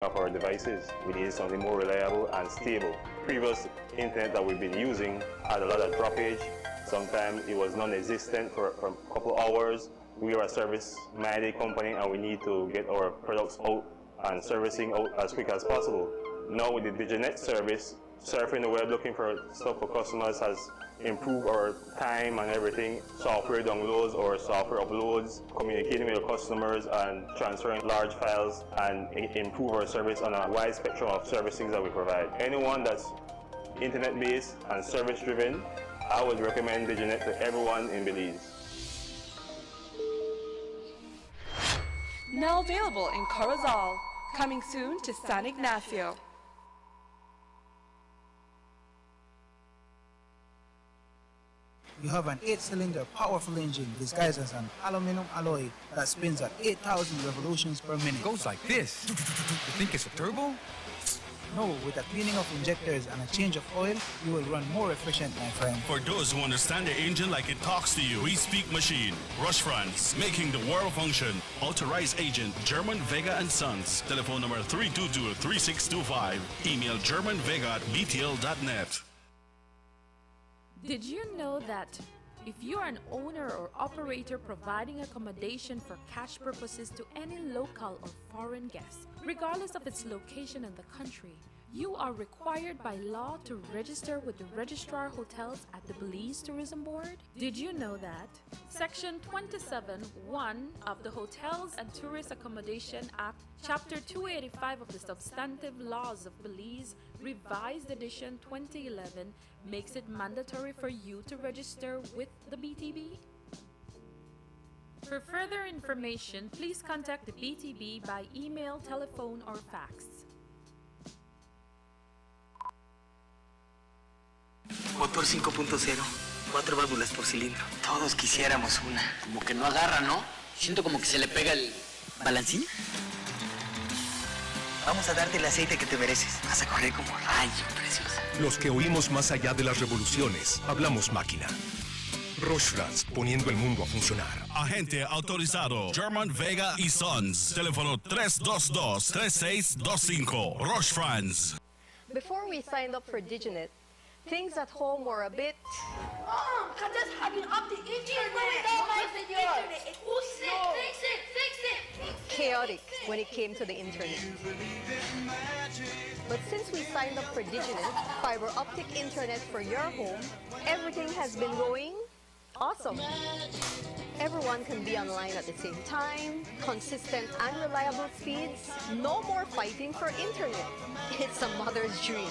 of our devices. We needed something more reliable and stable. Previous internet that we've been using had a lot of droppage. Sometimes it was non-existent for a couple hours. We are a service-minded company and we need to get our products out and servicing out as quick as possible. Now with the Diginet service, surfing the web looking for stuff for customers has improved our time and everything. Software downloads or software uploads, communicating with our customers and transferring large files and improve our service on a wide spectrum of services that we provide. Anyone that's internet-based and service-driven, I would recommend Diginet to everyone in Belize. Now available in Corozal, coming soon to San Ignacio. You have an 8-cylinder powerful engine disguised as an aluminum alloy that spins at 8,000 revolutions per minute. Goes like this. You think it's a turbo? No, with a cleaning of injectors and a change of oil, you will run more efficient, my friend. For those who understand the engine like it talks to you, we speak machine. Rush France, making the world function. Authorized agent, German Vega & Sons. Telephone number 322-3625. Email germanvega@btl.net. Did you know that if you are an owner or operator providing accommodation for cash purposes to any local or foreign guest, regardless of its location in the country, you are required by law to register with the Registrar Hotels at the Belize Tourism Board? Did you know that Section 27(1) of the Hotels and Tourist Accommodation Act, Chapter 285 of the Substantive Laws of Belize, Revised Edition 2011, makes it mandatory for you to register with the BTB? For further information, please contact the BTB by email, telephone, or fax. Motor 5.0, 4 válvulas por cilindro. Todos quisiéramos una. Como que no agarra, ¿no? Siento como que se le pega el... ¿Balancín? Vamos a darte el aceite que te mereces. Vas a correr como rayo, preciosa. Los que oímos más allá de las revoluciones, hablamos máquina. Roche France, poniendo el mundo a funcionar. Agente autorizado, German Vega y Sons. Teléfono 322-3625. Roche France. Before we signed up for Diginet, things at home were a bit... Mom, Kata's having up the internet. Who's sick? Fix it. Chaotic when it came to the internet. But since we signed up for Diginet, fiber optic internet for your home, everything has been going awesome. Everyone can be online at the same time, consistent and reliable speeds, no more fighting for internet. It's a mother's dream.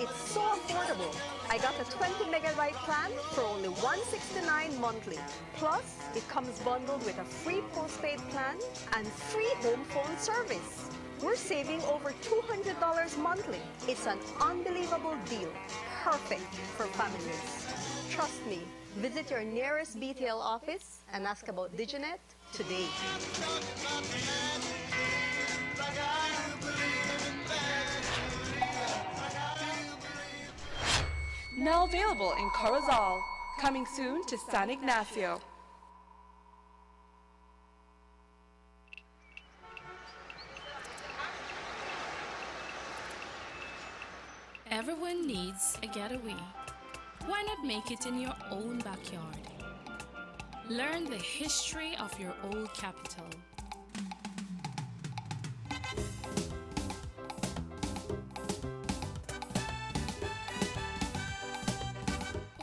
It's so affordable. I got a 20 megabyte plan for only $169 monthly. Plus, it comes bundled with a free postpaid plan and free home phone service. We're saving over $200 monthly. It's an unbelievable deal. Perfect for families. Trust me, visit your nearest BTL office and ask about Diginet today. Now available in Corozal, coming soon to San Ignacio. Everyone needs a getaway. Why not make it in your own backyard? Learn the history of your old capital.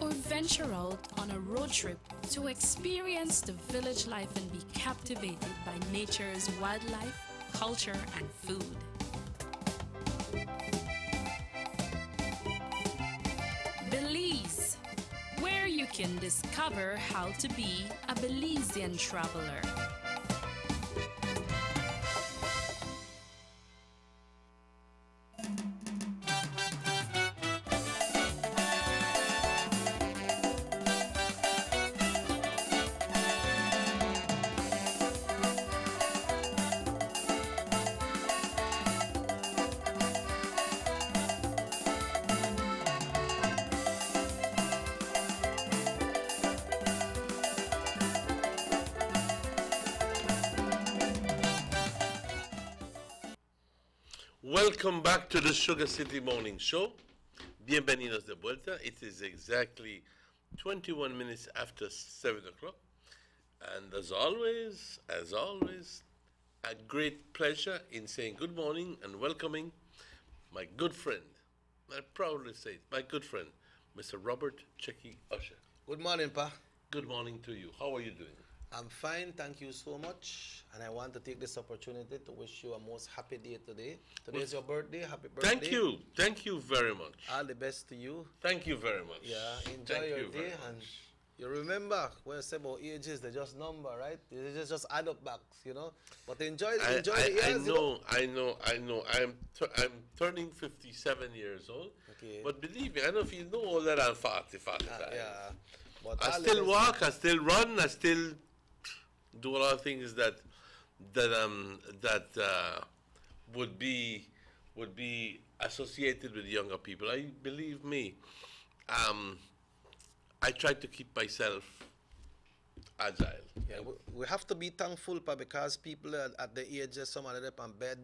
Or venture out on a road trip to experience the village life and be captivated by nature's wildlife, culture, and food. Belize, where you can discover how to be a Belizean traveler. Welcome back to the Sugar City Morning Show. Bienvenidos de vuelta. It is exactly 21 minutes after 7 o'clock. And as always, a great pleasure in saying good morning and welcoming my good friend, I proudly say it, my good friend, Mr. Robert Checky Usher. Good morning, Pa. Good morning to you. How are you doing? I'm fine, thank you so much. And I want to take this opportunity to wish you a most happy day today. Today is your birthday. Happy birthday. Thank you very much. All the best to you. Thank you very much. Yeah, enjoy your day. And you remember, when I say about ages, they're just number, right? They just add up back, you know. But enjoy the years. I know. I'm turning 57 years old. Okay. But believe me, I don't know if you know all that I'm 45. Yeah. But I still walk, I still run, I still do a lot of things that would be associated with younger people. Believe me, I try to keep myself agile. Yeah, we have to be thankful, Pa, because people at the age of some of them on bed,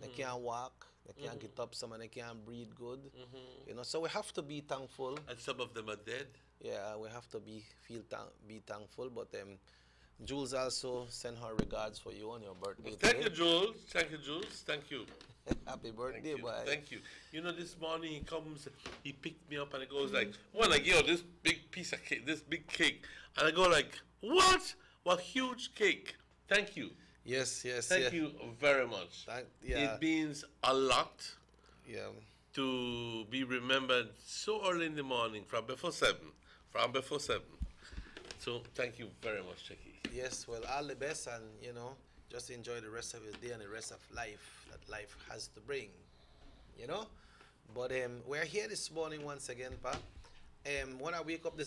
they can't walk, they can't get up, some of them can't breathe good. You know, so we have to be thankful. And some of them are dead. Yeah, we have to be thankful. But Jules also sent her regards for you on your birthday. Thank you, Jules. Thank you, Jules. Thank you. Happy birthday, boy. Thank you. You know, this morning he comes, he picked me up and he goes like, "Well, like, yo, this big piece of cake, this big cake," and I go like, "What? What huge cake?" Thank you. Yes. Thank you very much. It means a lot. Yeah. To be remembered so early in the morning, from before 7. So thank you very much, Checky. Yes, well, all the best, and you know, just enjoy the rest of your day and the rest of life that life has to bring, you know. But we're here this morning once again, Pa. When I wake up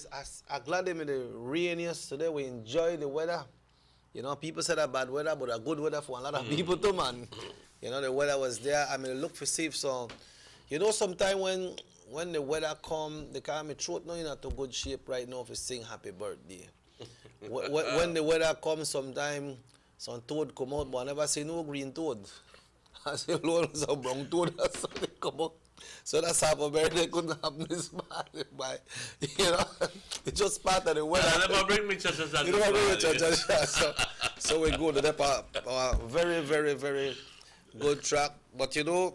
I'm glad I'm in the rain yesterday. We enjoy the weather. You know, people said a bad weather, but a good weather for a lot of people too, man. You know, the weather was there. I mean, look for safe. So, you know, sometimes when the weather come, they call me throat not in a good shape right now for sing happy birthday. When the weather comes, sometimes some toad come out, but I never see no green toad. I say, Lord, some brown toad, so they come out. So that's how a birthday couldn't happen this morning, but you know, it's just part of the weather. I never bring me cha-cha-cha. You never bring me cha-cha-cha. So we go to the very, very, very good track. But you know,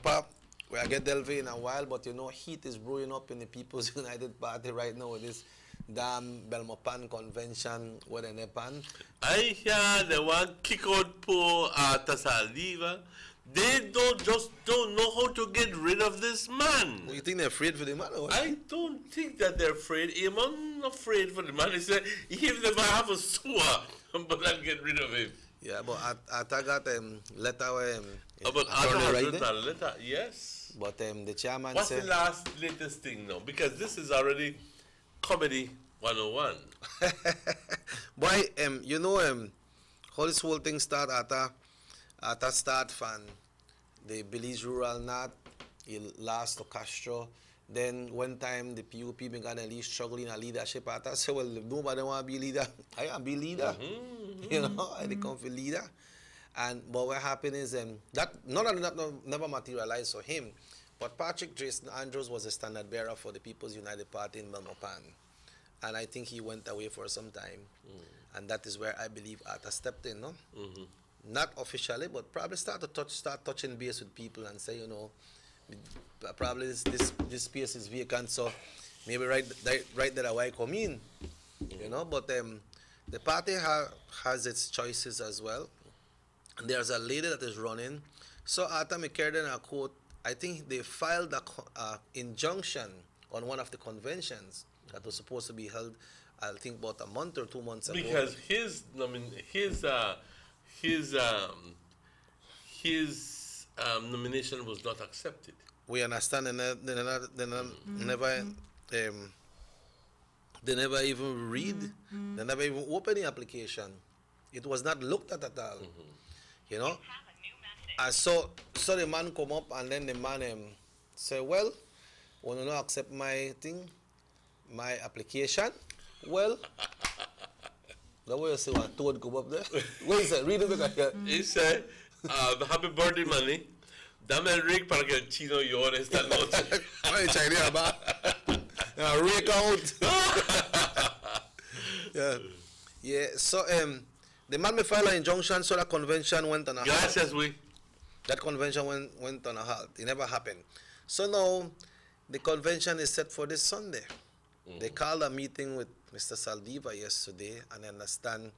Pa, we'll get delving in a while, but you know, heat is brewing up in the People's United Party right now with this damn Belmopan convention with an EPAN. I hear they want kick out poor Tasaliva. They don't know how to get rid of this man. Well, you think they're afraid for the man? Or what? I don't think that they're afraid. I'm not afraid for the man. He said, even if I have a sewer, but I'll get rid of him. Yeah, but I got letter. But I written a letter, yes. But the chairman What's said... What's the latest thing now? Because this is already Comedy 101. Boy, you know, how this whole thing start at a start from the Belize Rural North, it last to Castro. Then one time the PUP began at least struggling in leadership. I said, well, if nobody want to be leader, I am be leader. You know, I come for leader. But what happened is that never materialized for him. But Patrick Jason Andrews was a standard bearer for the People's United Party in Belmopan. And I think he went away for some time. And that is where I believe Arthur stepped in, no? Not officially, but probably start touching base with people and say, you know, probably this space is vacant, so maybe right there why I come in, you know. But the party has its choices as well. And there's a lady that is running. So Arthur McKerden, a quote, I think they filed an injunction on one of the conventions that was supposed to be held, I think about a month or 2 months ago. Because his nomination was not accepted. We understand, and they never even read, they never even open the application. It was not looked at all, you know. And so the man come up, and then the man say, well, want to not accept my thing, my application? Well, the way you say what toad come up there. What is that? Read it again. He said, happy birthday money. Dame el rig para que el chino llore esta noche. Ay, Chinese, ba? Rake out. Yeah. Yeah, so the man may file an injunction, so that convention went on a halt. Gracias, we. That convention went on a halt. It never happened. So now, the convention is set for this Sunday. They called a meeting with Mr. Saldiva yesterday, and I understand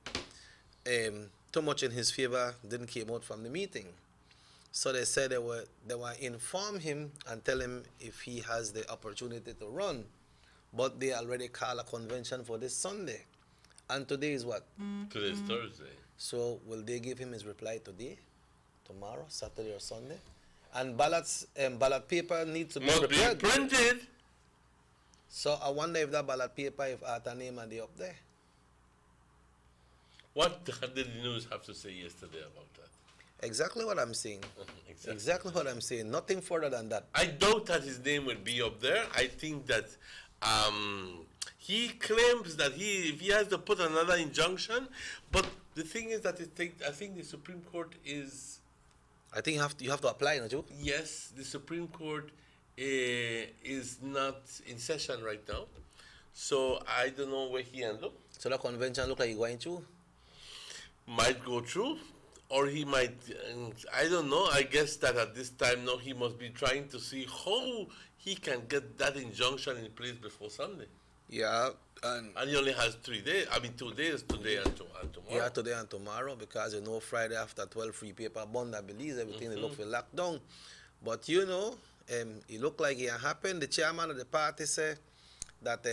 too much in his favor didn't came out from the meeting. So they said they were inform him and tell him if he has the opportunity to run. But they already called a convention for this Sunday. And today is what? Today is Thursday. So will they give him his reply today, tomorrow, Saturday or Sunday? And ballot paper needs to be prepared. Be printed. So I wonder if that ballot paper, if Arthur name are they up there? What did the news have to say yesterday about that? Exactly what I'm saying. Exactly what I'm saying. Nothing further than that. I doubt that his name will be up there. I think that he claims that if he has to put another injunction, but the thing is that I think the Supreme Court is. I think you have to apply, don't you? Yes, the Supreme Court is not in session right now, so I don't know where he ends up. So the convention look like he's going through? Might go through, or he might. I don't know. I guess that at this time now he must be trying to see how he can get that injunction in place before Sunday. Yeah, and he only has 3 days. I mean 2 days, today and tomorrow. Yeah, today and tomorrow, because Friday after 12 free paper bond, I believe everything they look for lockdown. But it looked like it happened. The chairman of the party said that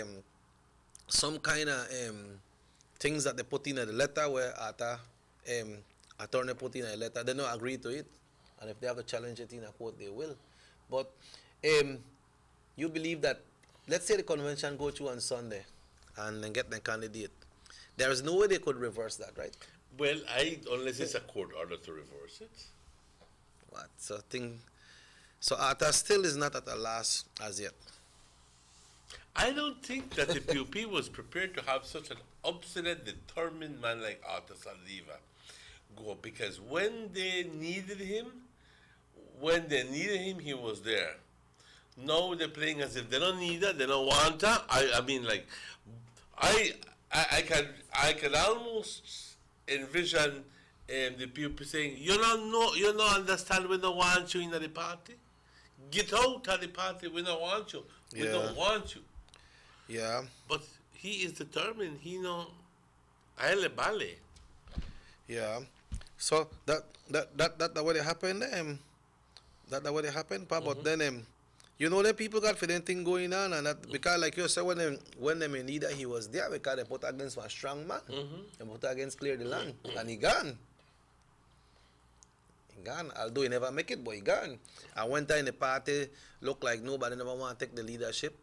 some kind of things that they put in the letter where attorney put in a letter, they don't agree to it, and if they have to challenge it in a court, they will. But you believe that, let's say the convention go through on Sunday and then get the candidate, there is no way they could reverse that, right? Well, unless it's a court order to reverse it. What? So Arthur still is not at a loss as yet. I don't think that the PUP was prepared to have such an obstinate, determined man like Arthur Saldiva go, because when they needed him, he was there. Now they're playing as if they don't need her, they don't want her. I mean, like, I can almost envision the people saying, you don't understand, we don't want you in the party. Get out of the party, we don't want you. We don't want you. Yeah. But he is determined, a él le vale. Yeah. So that what happened, that what happened, Pa, but then the people got for anything going on, and that because like you said, when them in need, he was there because they put against a strong man. They put against clear the land, and he gone. Although he never make it, but he gone. And one time the party looked like nobody never want to take the leadership.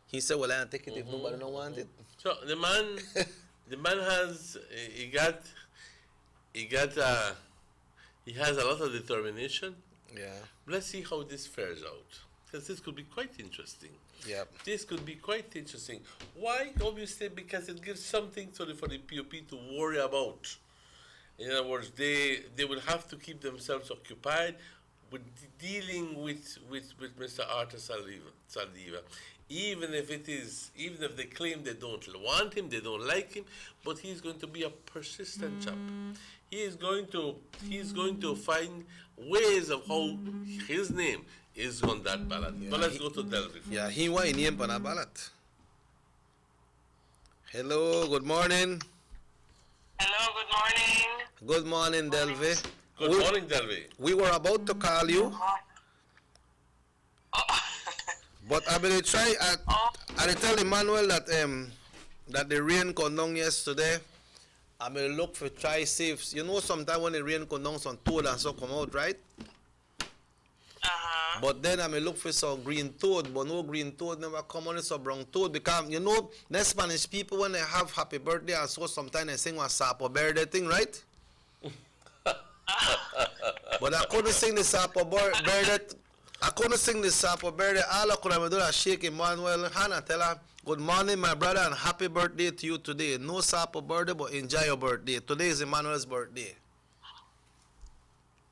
He said, "Well, I'll take it if nobody don't want it." So the man has he has a lot of determination. Yeah. Let's see how this fares out, because this could be quite interesting. Yeah. This could be quite interesting. Why? Obviously, because it gives something for the PUP to worry about. In other words, they will have to keep themselves occupied with dealing with Mr. Arthur Saldiva. Even if they claim they don't want him, they don't like him, but he's going to be a persistent chap. He is going to find ways of how his name is on that ballot. Yeah, but let's go to Delvi. Yeah, he want his name on a ballot. Hello, good morning. Hello, good morning. Good morning, Delvi. Good morning, Delvi. We were about to call you. But I'm going to try, I tell Emmanuel that that the rain come down yesterday. I'm going to look for try-safes. Sometimes when the rain come down, some toad and so come out, right? But then I'm going to look for some green toad, but no green toad never come, only some brown toad. Because, the Spanish people, when they have happy birthday and so, sometimes they sing one Sapo Verde thing, right? But I couldn't sing the Sapo Verde. I couldn't sing the Sapo Verde. All I could do is shake Emmanuel hand and tell her, good morning, my brother, and happy birthday to you today. No Sapo birthday, but enjoy your birthday. Today is Emmanuel's birthday.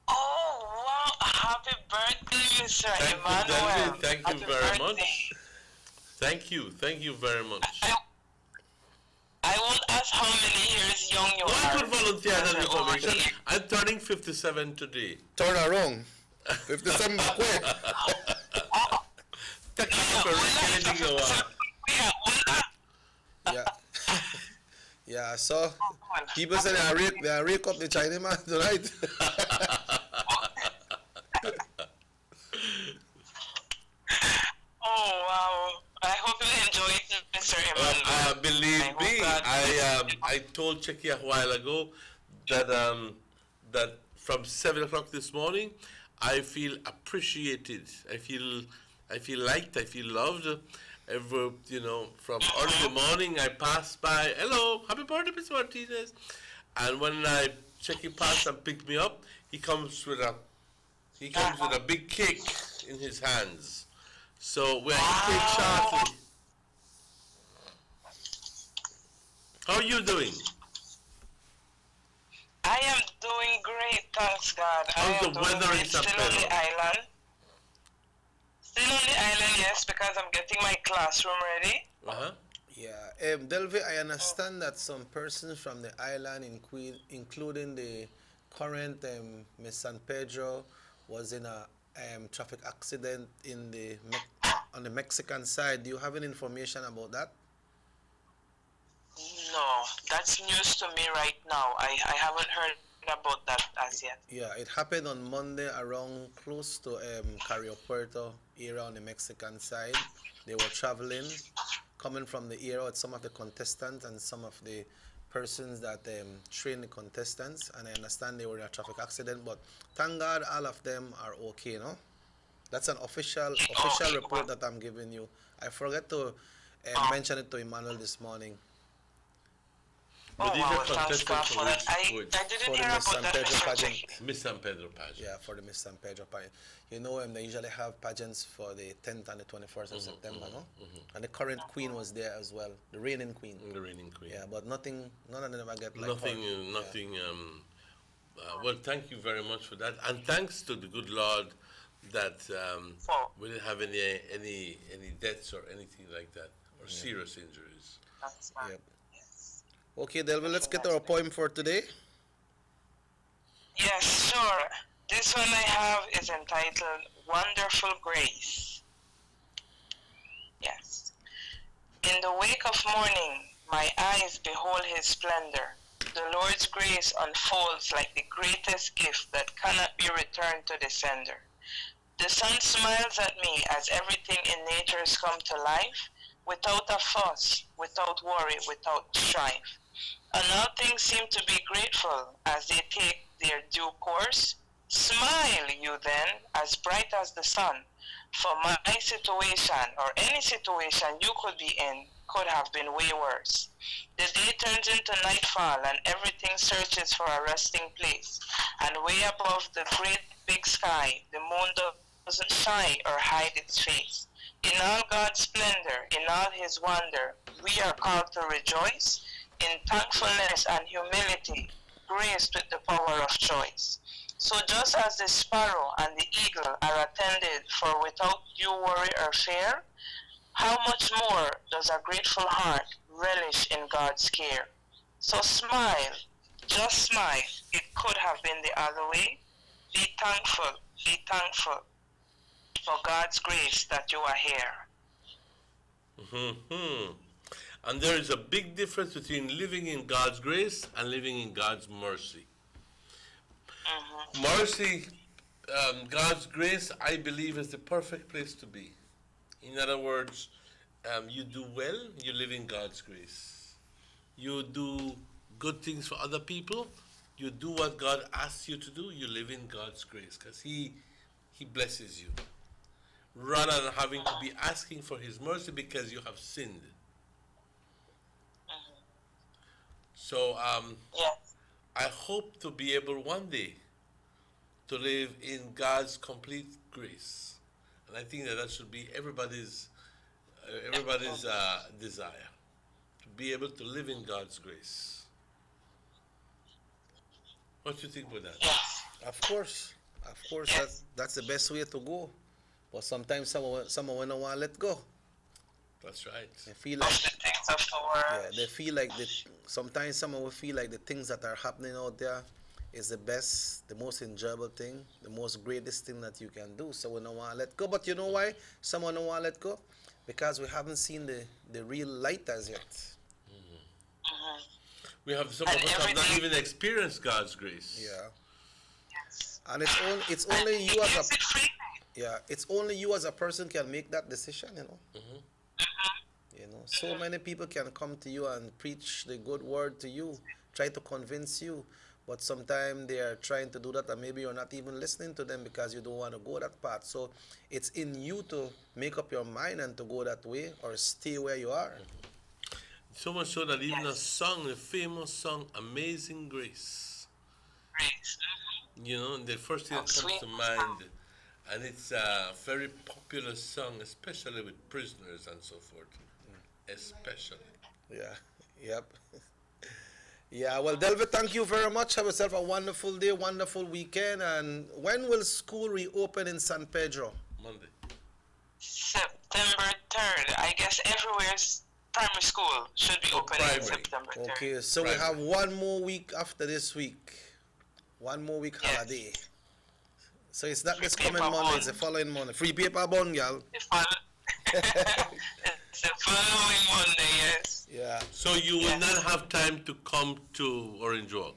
Oh, wow. Happy birthday, Mr. Thank Emmanuel. you, Thank you very much. Thank you very much. I won't ask how many years young you are. One could volunteer that information. I'm turning 57 today. Turn around. 57 quick. Yeah. Yeah, so people say they rake up the Chinese man tonight. Oh, wow. I hope you enjoy it, Mr. Emmanuel. Believe me, I told Checky a while ago that that from 7 o'clock this morning, I feel appreciated. I feel liked. I feel loved. From early in the morning, I pass by. Hello, happy birthday, Mr. Martinez. And when Checky passed and picked me up, he comes with a big cake in his hands. So we're eating cake shortly. How are you doing? I am doing great, thanks God. How's the weather in San Pedro? Still on the island. Still on the island, yes, because I'm getting my classroom ready. Yeah, Delvi, I understand that some persons from the island, including the current Miss San Pedro, was in a traffic accident on the Mexican side. Do you have any information about that? No, that's news to me right now. I haven't heard about that as yet. Yeah, it happened on Monday around close to Carrillo Puerto area on the Mexican side. They were traveling, coming from the area with some of the contestants and some of the persons that train the contestants, and I understand they were in a traffic accident, but thank God all of them are okay, no? That's an official report that I'm giving you. I forgot to mention it to Emmanuel this morning. But these are thanks God for that. I didn't hear about that. Miss San Pedro pageant. Yeah, for the Miss San Pedro pageant. You know, they usually have pageants for the 10th and the 21st of September, no? And the current queen was there as well, the reigning queen. The reigning queen. Yeah, but none of them ever get like nothing. Well, thank you very much for that, and thanks to the good Lord that we didn't have any deaths or anything like that, or serious injuries. That's fine. Yep. Okay, Delvin, let's get our poem for today. Yes, sure. This one I have is entitled Wonderful Grace. Yes. In the wake of morning, my eyes behold his splendor. The Lord's grace unfolds like the greatest gift that cannot be returned to the sender. The sun smiles at me as everything in nature has come to life, without a fuss, without worry, without strife. And all things seem to be grateful as they take their due course. Smile, you then, as bright as the sun, for my situation, or any situation you could be in, could have been way worse. The day turns into nightfall and everything searches for a resting place. And way above the great big sky, the moon doesn't shine or hide its face. In all God's splendor, in all his wonder, we are called to rejoice in thankfulness and humility, graced with the power of choice. So just as the sparrow and the eagle are attended for without due worry or fear, how much more does a grateful heart relish in God's care? So smile, just smile. It could have been the other way. Be thankful for God's grace that you are here. And there is a big difference between living in God's grace and living in God's mercy. Mercy, God's grace, I believe, is the perfect place to be. In other words, you do well, you live in God's grace. You do good things for other people, you do what God asks you to do, you live in God's grace, because He blesses you. Rather than having to be asking for His mercy because you have sinned. So I hope to be able one day to live in God's complete grace, and I think that should be everybody's desire, to be able to live in God's grace. What do you think about that? Of course. Of course, that's the best way to go. But sometimes someone don't want to let go. That's right. They feel like they feel like sometimes someone will feel like the things that are happening out there is the best, the most enjoyable thing, the most greatest thing that you can do. So we don't want to let go. But you know why someone don't want to let go? Because we haven't seen the real light as yet. We have some of us have not even experienced God's grace. Yeah. And it's only you as it's only you as a person can make that decision, you know. You know, so many people can come to you and preach the good word to you, try to convince you, but sometimes they are trying to do that and maybe you're not even listening to them because you don't want to go that path. So it's in you to make up your mind and to go that way or stay where you are. So much so that even a song, a famous song, Amazing Grace. You know, the first thing that comes to mind, and it's a very popular song, especially with prisoners and so forth. Especially. Yeah, yep. Yeah, well, Delva, thank you very much. Have yourself a wonderful day, wonderful weekend. And when will school reopen in San Pedro? Monday. September 3rd. I guess everywhere's primary school should be open in September 3rd. Okay, so we have 1 more week after this week. 1 more week holiday. So it's not this coming Monday, it's the following Monday. Free paper bun, girl. It's the following Monday, yes. Yeah. So you will not have time to come to Orange Walk?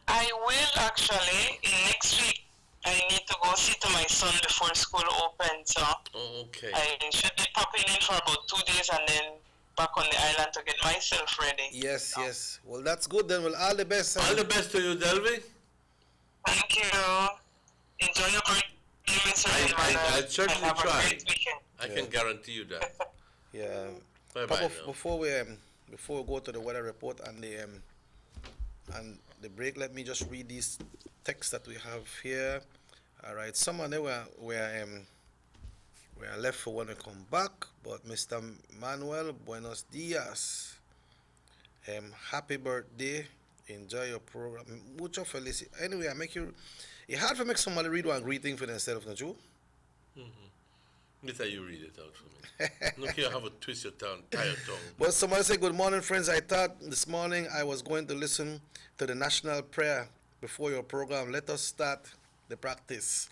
I will actually. Next week, I need to go see to my son before school opens. So I should be popping in for about 2 days and then back on the island to get myself ready. Yes, yes. Well, that's good then. Well, all the best. All the best to you, Delvi. Thank you. Enjoy your birthday, Mr. I'll certainly have try. A great weekend. I can guarantee you that. Yeah. Bye-bye before we go to the weather report and the break, let me just read these texts that we have here. All right, some of them we are left for when we come back. But Mr. Manuel, buenos dias. Happy birthday. Enjoy your program. Mucho felicidades. Anyway, it's hard to make somebody read one greeting for themselves, don't you? Let you read it out for me. Look here, have a twist your tongue, tie your tongue. Well, somebody said, good morning, friends. I thought this morning I was going to listen to the national prayer before your program. Let us start the practice.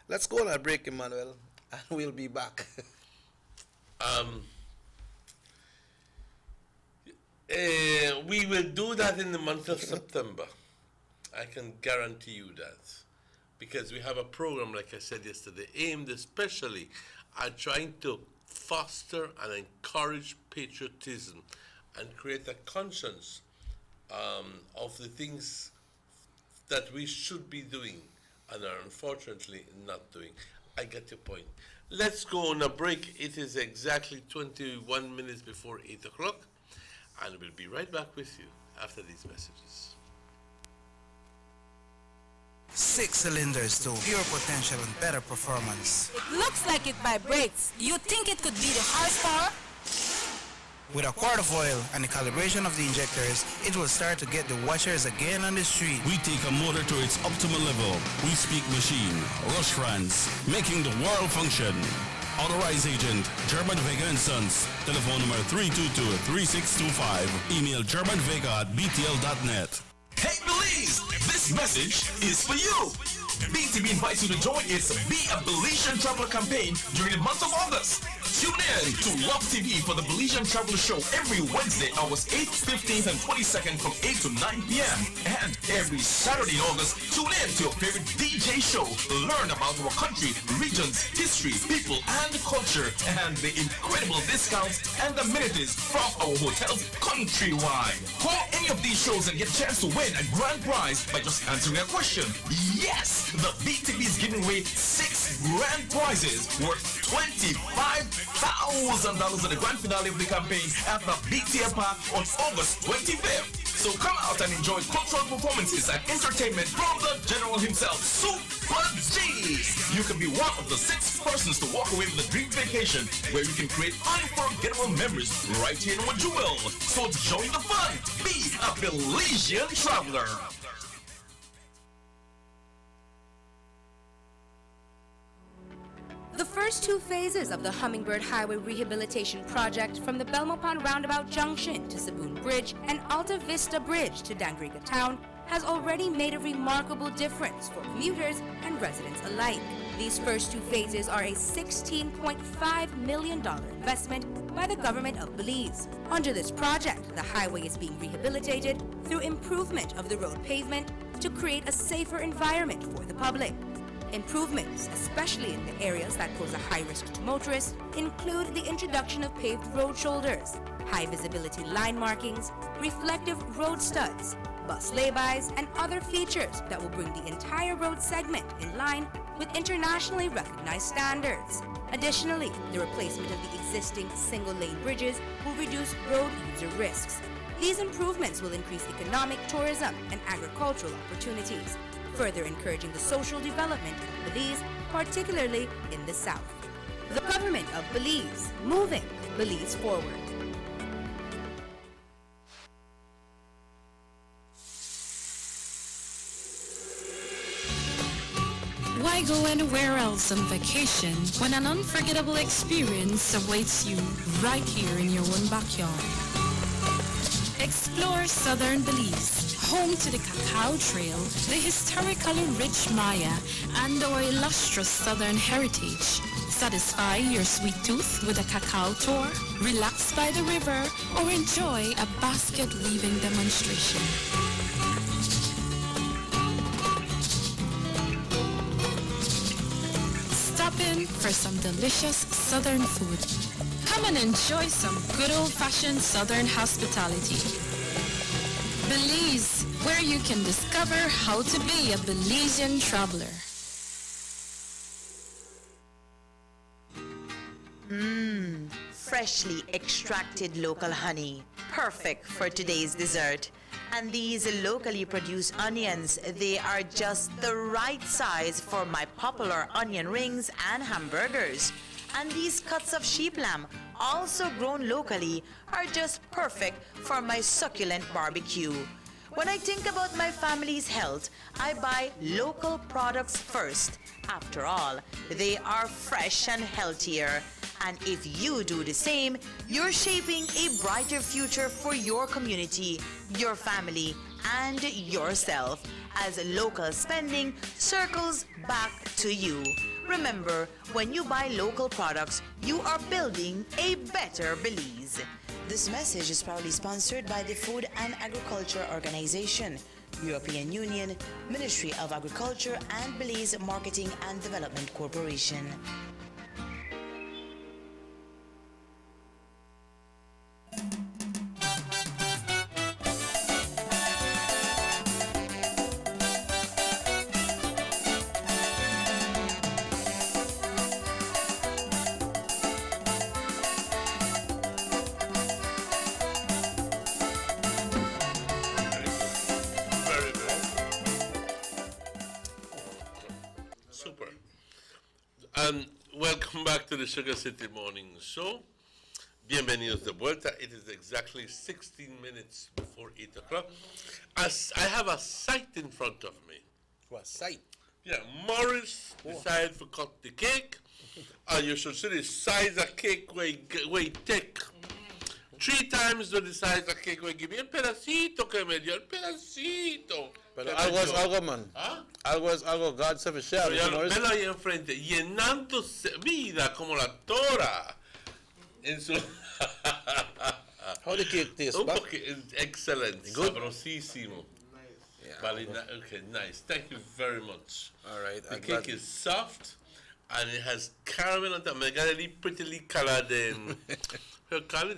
Let's go on a break, Emmanuel, and we'll be back. We will do that in the month of September. I can guarantee you that. Because we have a program, like I said yesterday, aimed especially at trying to foster and encourage patriotism and create a conscience of the things that we should be doing and are unfortunately not doing. I get your point. Let's go on a break. It is exactly 21 minutes before 8 o'clock, and we'll be right back with you after these messages. 6 cylinders to pure potential and better performance. It looks like it vibrates. Do you think it could be the horsepower? With a quart of oil and the calibration of the injectors, it will start to get the watchers again on the street. We take a motor to its optimal level. We speak machine. Rush France, making the world function. Authorized agent, German Vega & Sons. Telephone number 322-3625. Email germanvega@btl.net. Hey Belize, this message is for you. BTB invites you to join its Be a Belizean Traveler campaign during the month of August. Tune in to Love TV for the Belizean Traveler Show every Wednesday, August 8th, 15th, and 22nd from 8 to 9 p.m. And every Saturday in August, tune in to your favorite DJ show. Learn about our country, regions, history, people, and culture, and the incredible discounts and amenities from our hotels countrywide. Call any of these shows and get a chance to win a grand prize by just answering a question. Yes! The BTB is giving away 6 grand prizes worth $25,000 in the grand finale of the campaign at the BTL Park on August 25th. So come out and enjoy cultural performances and entertainment from the General himself, Super G. You can be one of the 6 persons to walk away with a dream vacation where you can create unforgettable memories right here in Jewel. So join the fun. Be a Belizean traveler. first two phases of the Hummingbird Highway Rehabilitation Project from the Belmopan Roundabout Junction to Saboon Bridge and Alta Vista Bridge to Dangriga Town has already made a remarkable difference for commuters and residents alike. These first two phases are a $16.5 million investment by the government of Belize. Under this project, the highway is being rehabilitated through improvement of the road pavement to create a safer environment for the public. Improvements, especially in the areas that pose a high risk to motorists, include the introduction of paved road shoulders, high visibility line markings, reflective road studs, bus laybys, and other features that will bring the entire road segment in line with internationally recognized standards. Additionally, the replacement of the existing single-lane bridges will reduce road user risks. These improvements will increase economic, tourism, and agricultural opportunities, further encouraging the social development of Belize, particularly in the south. The government of Belize, moving Belize forward. Why go anywhere else on vacation when an unforgettable experience awaits you right here in your own backyard? Explore southern Belize, home to the Cacao Trail, the historically rich Maya, and our illustrious southern heritage. Satisfy your sweet tooth with a cacao tour, relax by the river, or enjoy a basket weaving demonstration. Stop in for some delicious southern food. Come and enjoy some good old-fashioned southern hospitality. Belize, where you can discover how to be a Belizean traveler. Freshly extracted local honey, perfect for today's dessert. And these locally produced onions, they are just the right size for my popular onion rings and hamburgers. And these cuts of sheep lamb, also grown locally, are just perfect for my succulent barbecue. When I think about my family's health, I buy local products first. After all, they are fresh and healthier. And if you do the same, you're shaping a brighter future for your community, your family, and yourself, as local spending circles back to you. Remember, when you buy local products, you are building a better Belize. This message is proudly sponsored by the Food and Agriculture Organization, European Union, Ministry of Agriculture, and Belize Marketing and Development Corporation. Welcome back to the Sugar City Morning Show. Bienvenidos de vuelta. It is exactly 16 minutes before 8 o'clock. As I have a sight in front of me. What sight? Yeah, Morris decided to cut the cake. And you should see the size of cake where it take. 3 times the size of cake where give me un pedacito que me dio, un pedacito. Pero algo es algo, man. ¿Ah? Algo es algo, God save a share. Velo ahí enfrente, llenando vida como la tora. En su How the cake taste, excellent, good? Sabrosísimo. Yeah. Vale, okay, nice. Thank you very much. All right. The cake is soft and it has caramel on top. I got a prettily colored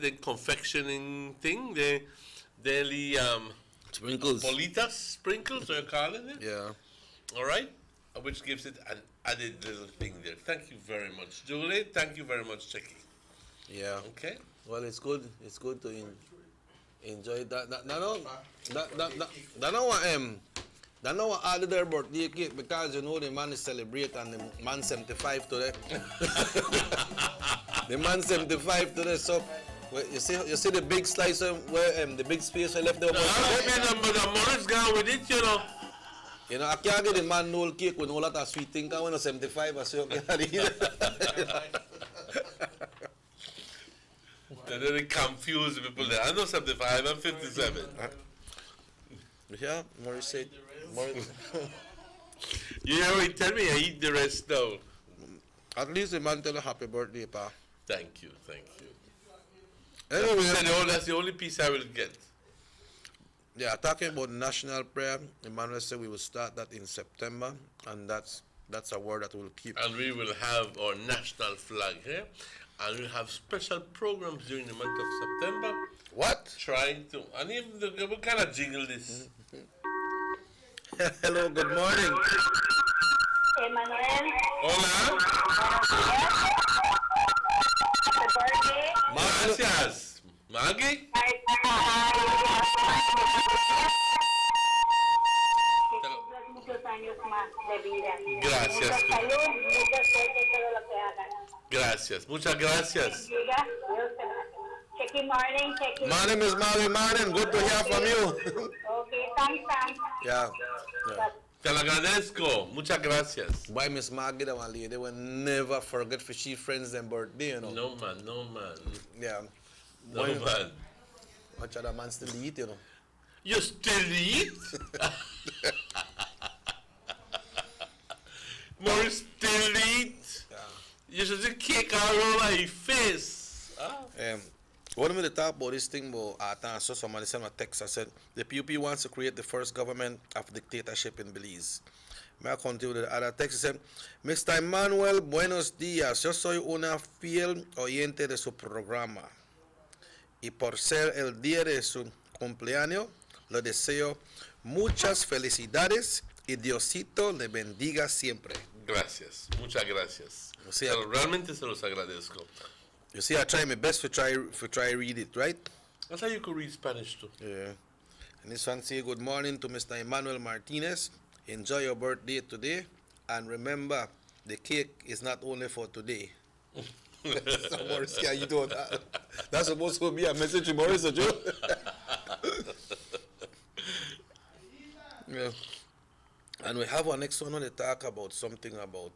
the confectioning thing. The sprinkles. Bolitas sprinkles, are you calling it? Yeah. All right. Which gives it an added little thing there. Thank you very much, Julie. Thank you very much, Jackie. Yeah. Okay. Well, it's good. It's good to enjoy that. That know what added their birthday cake because you know the man is celebrating and the man 75 today. The man 75 today. So you see the big slice where the big space I left there. The Morris gone with it, you know. You know, I can't get the man no cake with all that sweet thing. When I'm 75, I say, okay, and then it confuse people there. I'm not 75, I'm 57. Yeah, Maurice said. You already tell me I eat the rest now. At least the man tell a happy birthday, pa. Thank you, thank you. Anyway, that's the only piece I will get. Yeah, talking about national prayer, Emmanuel said we will start that in September, and that's a word that we'll keep. And we will have our national flag here, and we'll have special programs during the month of September. What? Trying to, and even we kind of jingle this. Hello, good morning. Emmanuel. Hola. Happy birthday. Gracias. Maggie? Muchos años más de vida. Gracias. Mucha salud, mucha suerte en todo lo que hagas. Gracias, muchas gracias. Checky morning, Checky. Morning, Miss Molly, morning. Good to hear from you. Okay, thanks. Yeah. Te lo agradezco. Muchas gracias. Why Miss Maggie, that one lady, will never forget for she friends and birthday, you know. No, man, no, man. Yeah. No, man. Watch other man still eat, you know. You still eat? More still eat? Yeah. You should just kick all over your face. What I'm going to talk about this thing about I saw somebody sent a text. I said the PUP wants to create the first government of dictatorship in Belize. May I continue with the other text? It said, Mr. Emmanuel, buenos días. Yo soy una fiel oyente de su programa. Y por ser el día de su cumpleaños, le deseo muchas felicidades y Diosito le bendiga siempre. Gracias, muchas gracias. O sea, pero realmente se los agradezco. You see, I try my best to try read it, right? That's how you could read Spanish too. Yeah. And this one say, good morning to Mr. Emmanuel Martinez. Enjoy your birthday today. And remember, the cake is not only for today. Morris, yeah, you don't. That's supposed to be a message to Morris, Joe. Yeah. And we have our next one to talk about something about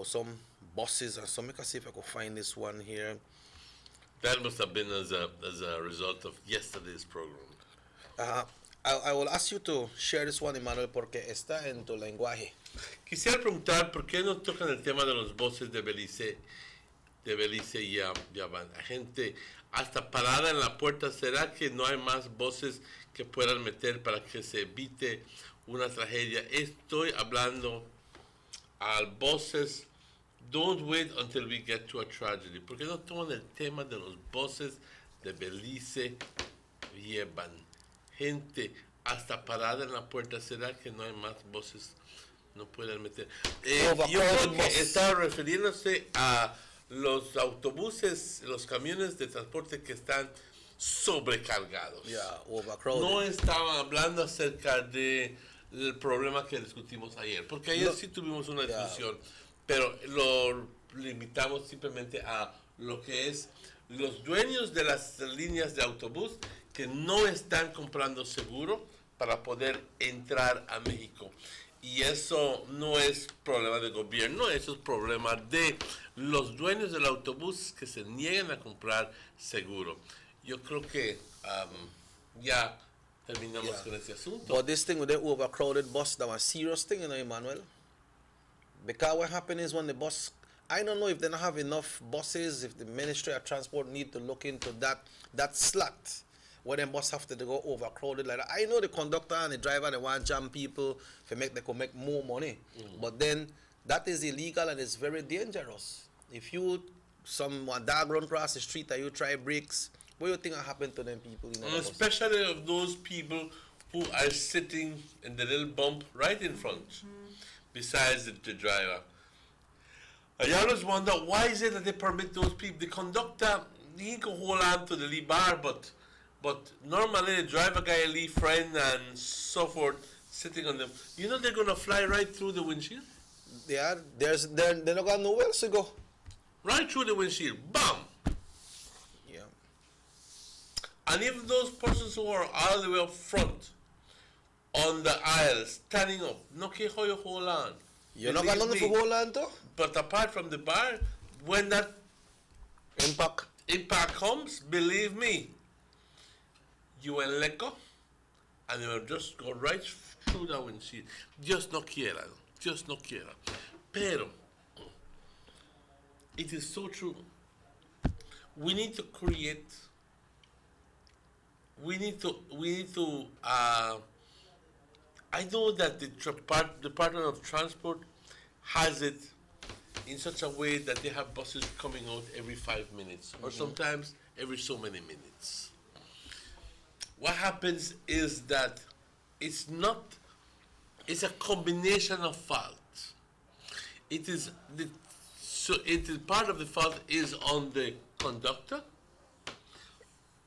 some buses or something. Let's see if I could find this one here. That must have been as a result of yesterday's program. I will ask you to share this one, Emmanuel, porque está en tu lenguaje. Quisiera preguntar por qué no tocan el tema de los buses de Belice y ya van. La gente hasta parada en la puerta. ¿Será que no hay más buses que puedan meter para que se evite una tragedia? Estoy hablando al buses. Don't wait until we get to a tragedy. ¿Por qué no toman el tema de los buses de Belice llevan? Gente hasta parada en la puerta. ¿Será que no hay más buses? No pueden meter. Yo creo que está refiriéndose a los autobuses, los camiones de transporte que están sobrecargados. Yeah, overcrowded. No estaban hablando acerca del problema que discutimos ayer, porque ayer sí tuvimos una discusión, pero lo limitamos simplemente a lo que es los dueños de las líneas de autobús que no están comprando seguro para poder entrar a México. Y eso no es problema del gobierno, eso es problema de los dueños del autobús que se niegan a comprar seguro. Yo creo que ya terminamos con este asunto. But this thing with the overcrowded bus, that was a serious thing, you know, Emmanuel. Because what happens is when the bus, I don't know if they don't have enough buses, if the Ministry of Transport need to look into that slot. Where them bus have to go overcrowded like that. I know the conductor and the driver, they want jam people they could make more money. But then that is illegal and it's very dangerous. If someone dog run across the street and you try brakes, what do you think will happen to them people? Especially of those people who are sitting in the little bump right in front, besides the driver. I always wonder, why is it that they permit those people? The conductor, he can hold on to the lead bar, but normally the driver guy, leave friend and so forth, sitting on them. You know they're gonna fly right through the windshield. They're not got nowhere else to go. Right through the windshield, bam. Yeah. And even those persons who are all the way up front, on the aisle, standing up. No care how you hold on. You're not going to hold on to? But apart from the bar, when that impact comes, believe me, you will let go, and you will just go right through that windshield. Just no quiera. Just no quiera. Pero, it is so true. We need to create, I know that the Department of Transport has it in such a way that they have buses coming out every 5 minutes, or sometimes every so many minutes. What happens is that it's a combination of faults. Part of the fault is on the conductor,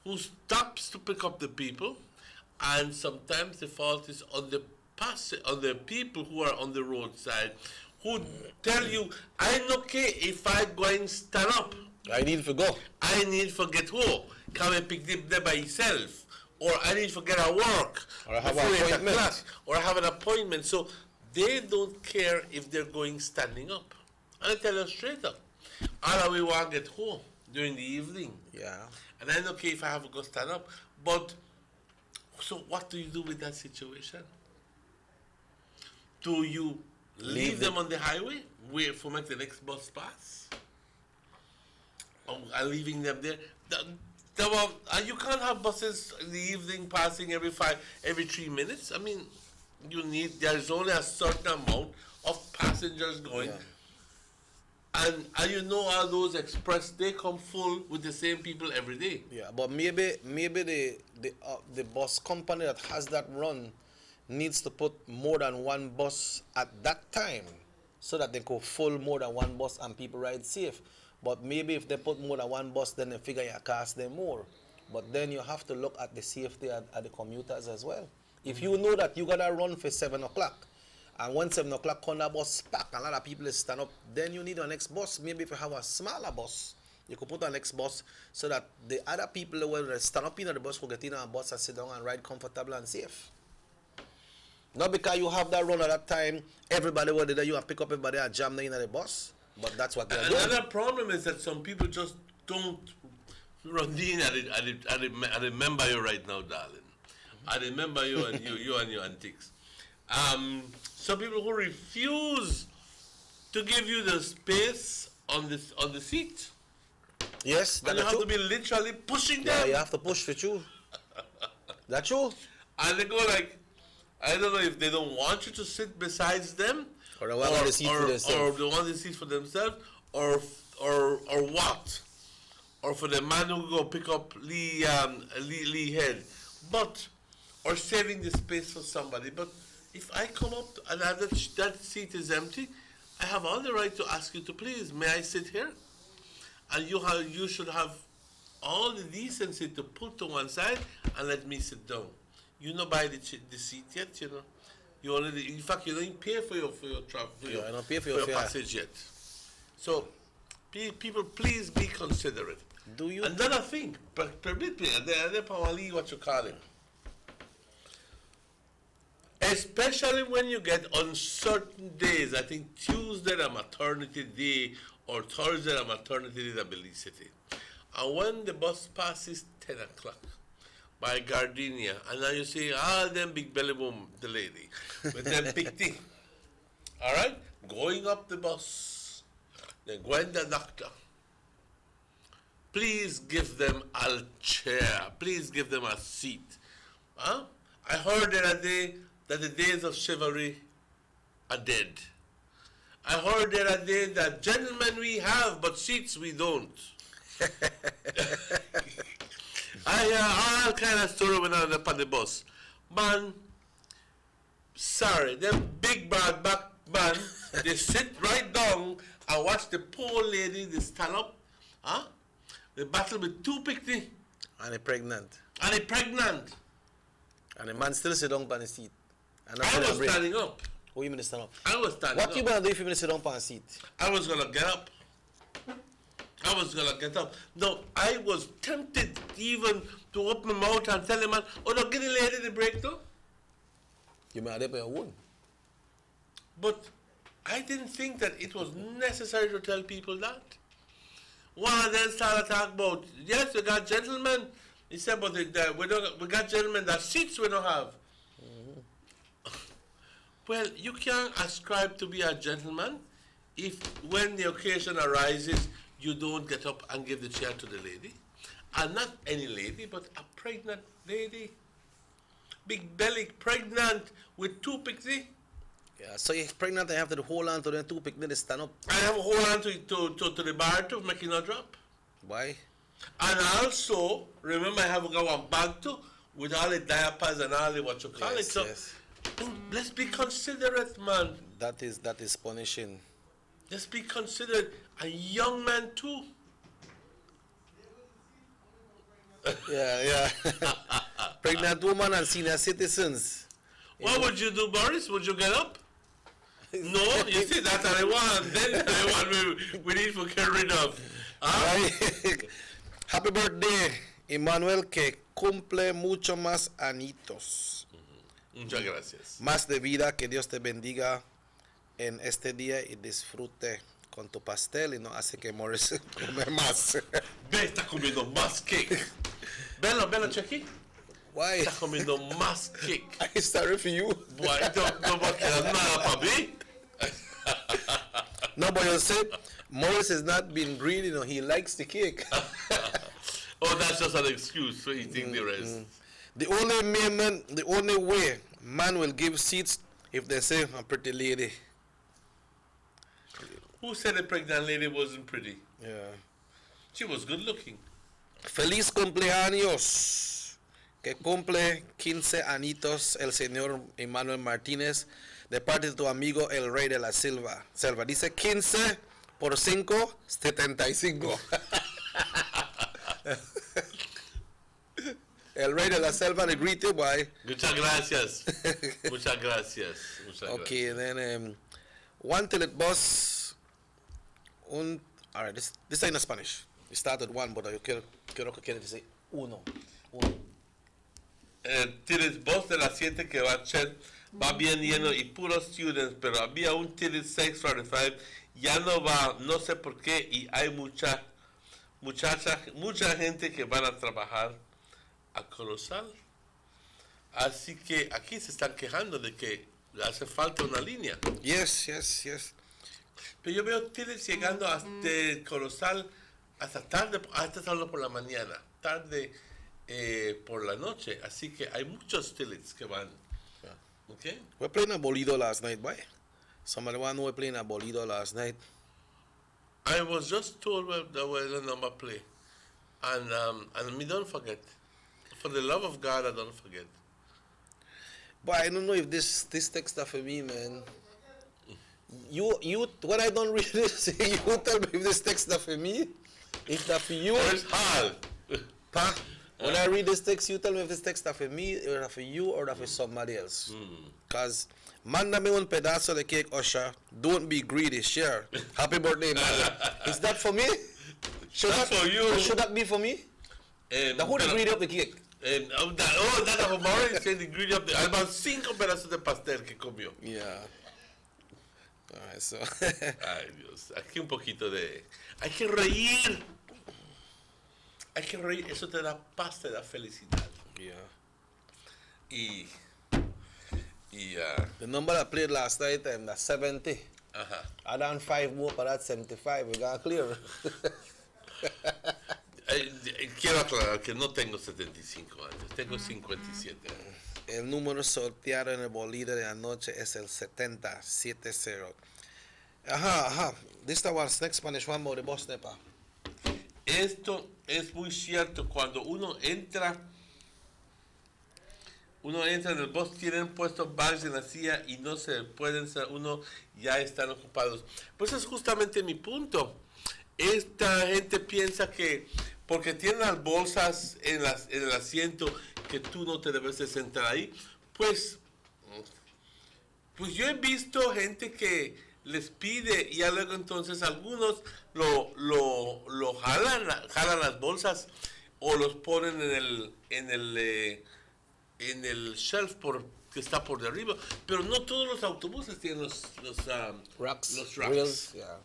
who stops to pick up the people, and sometimes the fault is on the people who are on the roadside, who tell you, I don't care if I go and stand up. I need to go. I need to get home. Come and pick them there by yourself. Or I need to get at work. Or I have an appointment. Or I have an appointment. So they don't care if they're going standing up. And I tell you straight up, all we want to get home during the evening. Yeah. And I don't care if I have to go stand up. But, so what do you do with that situation? Do you leave them on the highway, wait for make the next bus pass? Or are leaving them there? You can't have buses in the evening passing every 3 minutes. I mean, there's only a certain amount of passengers going. Yeah. And you know all those express, they come full with the same people every day. Yeah, but maybe the bus company that has that run needs to put more than one bus at that time so that they go full more than one bus and people ride safe. But maybe if they put more than one bus, then they figure you cost them more. But then you have to look at the safety at the commuters as well. If you know that you got to run for 7 o'clock, and when 7 o'clock come the bus pack, a lot of people stand up, then you need a next bus. Maybe if you have a smaller bus, you could put a next bus so that the other people who will stand up in the bus will get in a bus and sit down and ride comfortable and safe. Not because you have that run at that time, everybody will there, you and pick up everybody and jam them in the bus. But that's what they're doing. Another problem is that some people just don't run in. I remember you right now, darling. I remember you and you and your antics. Some people who refuse to give you the space on the seat. Yes, and you have to be literally pushing them. Yeah, you have to push for you. That's true. And they go like, I don't know if they don't want you to sit beside them, or they want the seat for themselves, or they want the seat for themselves, or what, or for the man who go pick up Lee Head, or saving the space for somebody. But if I come up and that seat is empty, I have all the right to ask you to please, may I sit here? And you should have all the decency to put to one side and let me sit down. You not buy the seat yet, you know. You already, in fact, you don't pay for your travel, I don't pay for your passage yet. So, people, please be considerate. Do you? Another thing, permit me, what you call it. Especially when you get on certain days, I think Tuesday a maternity day or Thursday a maternity day in Belize City. And when the bus passes 10 o'clock by Gardenia, and now you see all them big belly boom, the lady, with them big thing. All right? Going up the bus, then going the doctor. Please give them a chair. Please give them a seat. Huh? I heard the other day that the days of chivalry are dead. I heard the other day that gentlemen we have, but seats we don't. I hear all kind of story when I'm up on the bus. Man, sorry, them big bad back man, they sit right down and watch the poor lady, they stand up, huh? They battle with two picnic. And they pregnant. And they pregnant. And the man still sit down on the seat. And I was standing up. What you mean stand up? I was standing up. What you going to do if you sit down on a seat? I was going to get up. I was going to get up. No, I was tempted even to open my mouth and tell the man, oh, no, get the lady the break though. You may have one. But I didn't think that it was necessary to tell people that. One of them started talking about, yes, we got gentlemen. He said, but we got gentlemen that seats we don't have. Well, you can't ascribe to be a gentleman if when the occasion arises, you don't get up and give the chair to the lady. And not any lady, but a pregnant lady. Big belly, pregnant with two pixie. Yeah, so you're pregnant, I have to hold on to the two picnic, stand up. I have to hold on to the bar to make it not drop. Why? And also, remember I have got one bag too, with all the diapers and all the what you call it. So let's be considerate, man. That is punishing. Let's be considerate. A young man too. Yeah. Pregnant woman and senior citizens. What would you do, Boris? Would you get up? No, you see, that's what I want. Then I want we need to get rid of. Happy birthday, Emmanuel, que cumple mucho más añitos. Muchas gracias. Más de vida, que Dios te bendiga en este día y disfrute con tu pastel y no hace que Morris come más. Ve, está comiendo más cake. Velo, Chequi. Why? Está comiendo más cake. I started for you. Why? No va a quedar nada para mí. No, but you said Morris is not being greedy, he likes the cake. Oh, that's just an excuse for eating the rest. The only way man will give seats if they say a pretty lady. Who said the pregnant lady wasn't pretty? Yeah. She was good looking. Feliz cumpleaños. Que cumple 15 añitos el señor Emmanuel Martínez de parte de tu amigo el Rey de la Selva. Dice 15 por 5, 75. El Rey de la Selva, le greet you, boy. Muchas gracias. Muchas gracias. Okay, then one till it bus. All right, this is in Spanish. It started one, but yo quiero que say uno. El Tiris bus de las 7 que va bien lleno y puros students, pero había un Tiris 645, ya no va, no sé por qué, y hay mucha gente que van a trabajar a Corozal. Así que aquí se están quejando de que le hace falta una línea. Yes. Pero yo veo Tiris llegando hasta Corozal hasta tarde por la mañana, tarde por la noche, así que hay muchos tickets que van. Okay. We're playing a bolido last night, boy. Somebody want to know we're playing a bolido last night. I was just told where the number play, and me don't forget. For the love of God, I don't forget. But I don't know if this text are for me, man. You when I don't read this, you tell me if this text are for me. If that for you, where's Hal? Pa, when I read this text, you tell me if this text are for me, or for you, or for somebody else. Because mándame un pedazo de cake, Usher. Don't be greedy. Share. Happy birthday, man. Is that for me? That's for you. Should that be for me? Now who the greedy of the cake? That's for Maurice. The greedy of the. About 5 pedazos de pastel que comió. Yeah. Alright, so. Ay, Dios. Aquí un poquito de. Hay que reír. Eso te da paz, te da felicidad. Yeah. The number I played last night, that's 70. I done 5 more for that 75. We got clear. Quiero aclarar que no tengo 75 años, tengo 57 años. El número sorteado en el bolígrafo de anoche es el 7070. This was next Spanish one about the boss nepa. Esto es muy cierto. Cuando uno entra en el bus, tienen puestos bags en la silla y no se pueden, uno ya están ocupados. Pues es justamente mi punto. Esta gente piensa que porque tienen las bolsas en el asiento, que tú no te debes de sentar ahí. Pues yo he visto gente que les pide y ya luego entonces algunos lo jalan las bolsas o los ponen en el shelf que está por arriba, pero no todos los autobuses tienen los racks. Los racks. Wheels, yeah.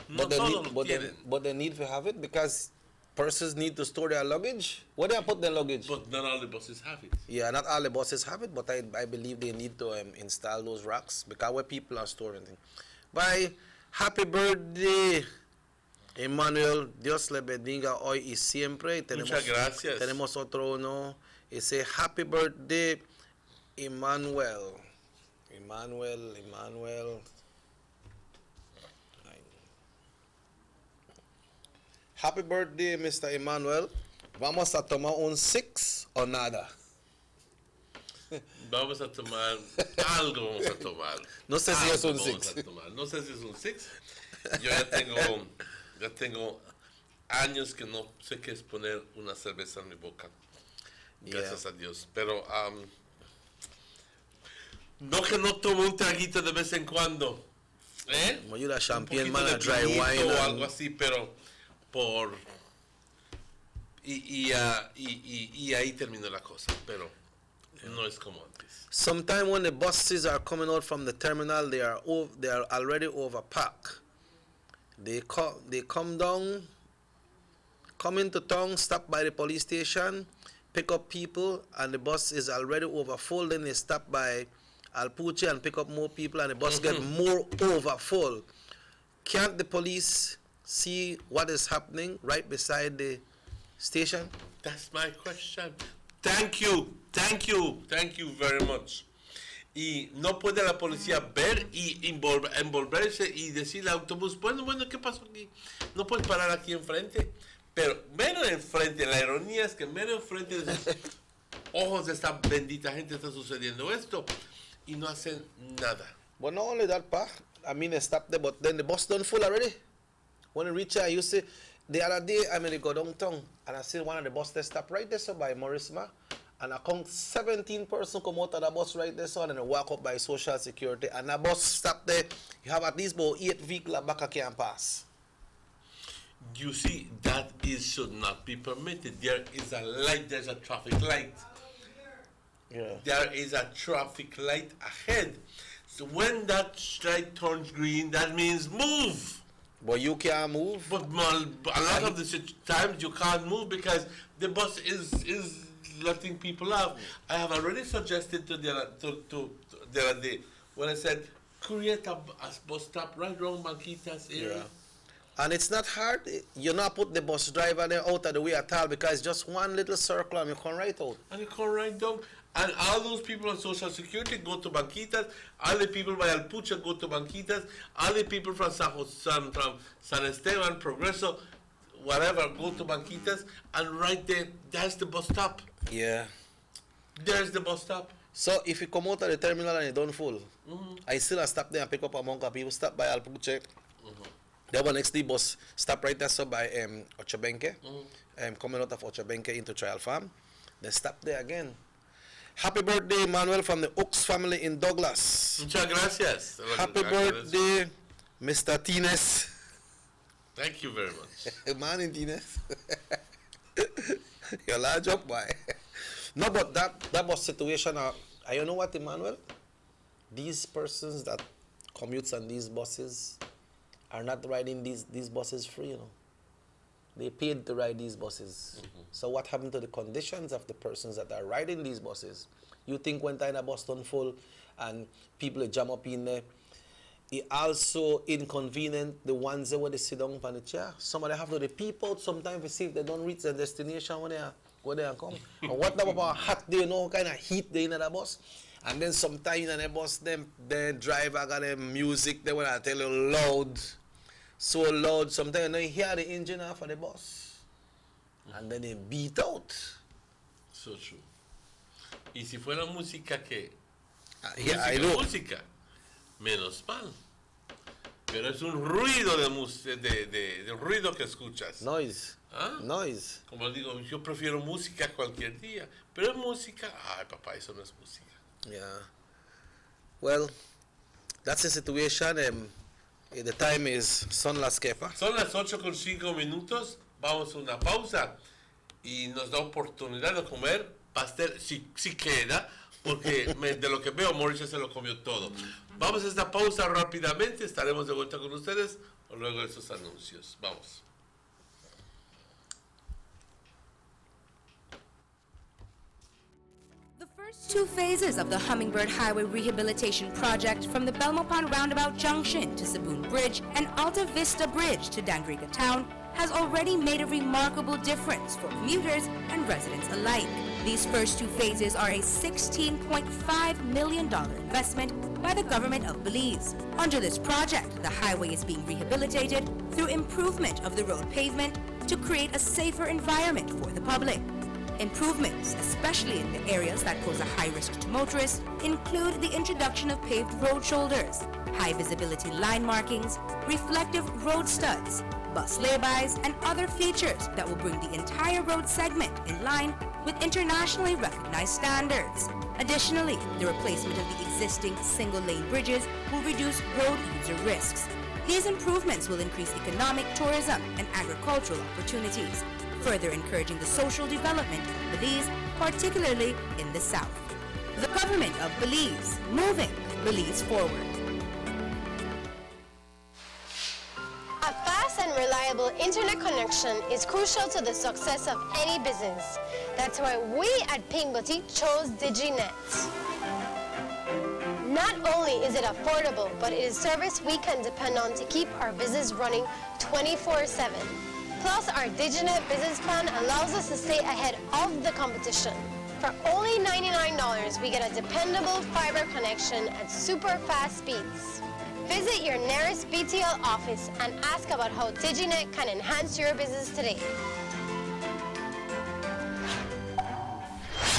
No todos los tienen. But they need to have it because persons need to store their luggage. Where do I put their luggage? But not all the buses have it. Yeah, not all the buses have it, but I believe they need to install those racks because where people are storing things. Bye. Happy birthday, Emmanuel. Dios le bendiga hoy y siempre. Muchas gracias. Tenemos otro uno. Dice, happy birthday, Emmanuel. Emmanuel. Happy birthday, Mr. Emmanuel. Vamos a tomar un 6 o nada. Vamos a tomar algo, vamos a tomar. No sé si es un 6. No sé si es un 6. Yo ya tengo años que no sé qué es poner una cerveza en mi boca. Gracias a Dios. Pero no que no tomo un traguito de vez en cuando. Como yo la champagne, man, a dry wine o algo así, pero y ahí terminó la cosa, pero no es como antes. Sometimes when the buses are coming out from the terminal, they are already overpacked. They come into town, stop by the police station, pick up people, and the bus is already overfull. Then they stop by Alpuche and pick up more people, and the bus get more overfull. Can't the police see what is happening right beside the station? That's my question. Thank you very much. Y no puede la policía ver y envolverse y decirle al autobús, bueno, ¿qué pasó aquí? No puedes parar aquí enfrente. Pero mero enfrente, la ironía es que mero enfrente de los ojos de esta bendita gente está sucediendo esto y no hacen nada. But not only that, pa, I mean, they stopped there, but then the bus done full already. When I reach there, you see, the other day, I go downtown, and I see one of the buses stop right there, so by Marisma, and I count 17 persons come out of the bus right there, so, and then they walk up by Social Security, and the bus stop there, you have at least about 8 vehicles back I can't pass. You see, that should not be permitted. There is a light, there's a traffic light. Yeah. There is a traffic light ahead. So when that light turns green, that means move. But you can't move. But a lot of the times you can't move because the bus is letting people out. I have already suggested to the other day when I said, create a bus stop right around Banquitas area. Yeah. And it's not hard. You not put the bus driver there out of the way at all because it's just one little circle and you come right out. And you come right down. And all those people on Social Security go to Banquitas. All the people by Alpuche go to Banquitas. All the people from San Esteban, Progreso, whatever, go to Banquitas. And right there, that's the bus stop. Yeah. There's the bus stop. So if you come out of the terminal and you don't full, I still stop there and pick up among people. Stop by Alpuche. The one next day bus stop right there so by Ochobenque. Coming out of Ochobenque into Trial Farm. Then stop there again. Happy birthday, Manuel, from the Oaks family in Douglas. Muchas gracias. Happy birthday, Mr. Tines. Thank you very much. Man in Tines. You're large up, boy. No, but that was situation. You know what, Emmanuel? These persons that commutes on these buses are not riding these buses free, you know. They paid to ride these buses. So what happened to the conditions of the persons that are riding these buses? You think one time a bus done full and people jam up in there, it also inconvenient the ones that where they sit down on the chair. Some of them have to peep out sometimes to see if they don't reach their destination when they go there and come. And what about hot day, you know, kind of heat they in the bus? And then sometimes in the bus, the driver got the music, they want to tell you loud. So loud, sometimes you hear the engine off of the bus. And then they beat out. So true. Y si fuera música que... música, menos mal. Pero es un ruido de ruido que escuchas. Noise. ¿Ah? Noise. Como digo, yo prefiero música cualquier día. Pero música, ay papá, eso no es música. Yeah. Well, that's the situation. The time is son las quepa. Son las 8:05. Vamos a una pausa y nos da oportunidad de comer pastel, si queda, porque de lo que veo, Mauricio se lo comió todo. Vamos a esta pausa rápidamente, estaremos de vuelta con ustedes luego de estos anuncios. Vamos. The first two phases of the Hummingbird Highway Rehabilitation Project from the Belmopon Roundabout Junction to Saboon Bridge and Alta Vista Bridge to Dangriga Town has already made a remarkable difference for commuters and residents alike. These first two phases are a $16.5 million investment by the government of Belize. Under this project, the highway is being rehabilitated through improvement of the road pavement to create a safer environment for the public. Improvements, especially in the areas that pose a high risk to motorists, include the introduction of paved road shoulders, high visibility line markings, reflective road studs, bus laybys, and other features that will bring the entire road segment in line with internationally recognized standards. Additionally, the replacement of the existing single-lane bridges will reduce road user risks. These improvements will increase economic, tourism, and agricultural opportunities, further encouraging the social development of Belize, particularly in the south. The government of Belize, moving Belize forward. A fast and reliable internet connection is crucial to the success of any business. That's why we at Pink Boutique chose DigiNet. Not only is it affordable, but it is service we can depend on to keep our business running 24/7. Plus, our DigiNet business plan allows us to stay ahead of the competition. For only $99, we get a dependable fiber connection at super fast speeds. Visit your nearest BTL office and ask about how DigiNet can enhance your business today.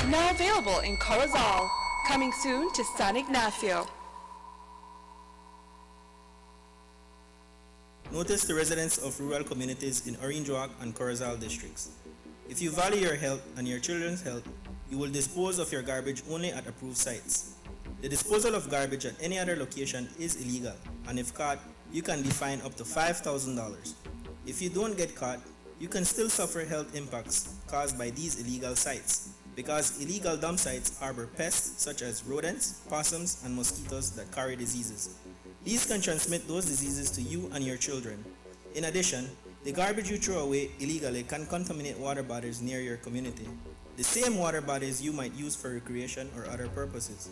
Now available in Corozal. Coming soon to San Ignacio. Notice to residents of rural communities in Orange Walk and Corozal districts. If you value your health and your children's health, you will dispose of your garbage only at approved sites. The disposal of garbage at any other location is illegal, and if caught, you can be fined up to $5,000. If you don't get caught, you can still suffer health impacts caused by these illegal sites, because illegal dump sites harbor pests such as rodents, possums, and mosquitoes that carry diseases. These can transmit those diseases to you and your children. In addition, the garbage you throw away illegally can contaminate water bodies near your community, the same water bodies you might use for recreation or other purposes.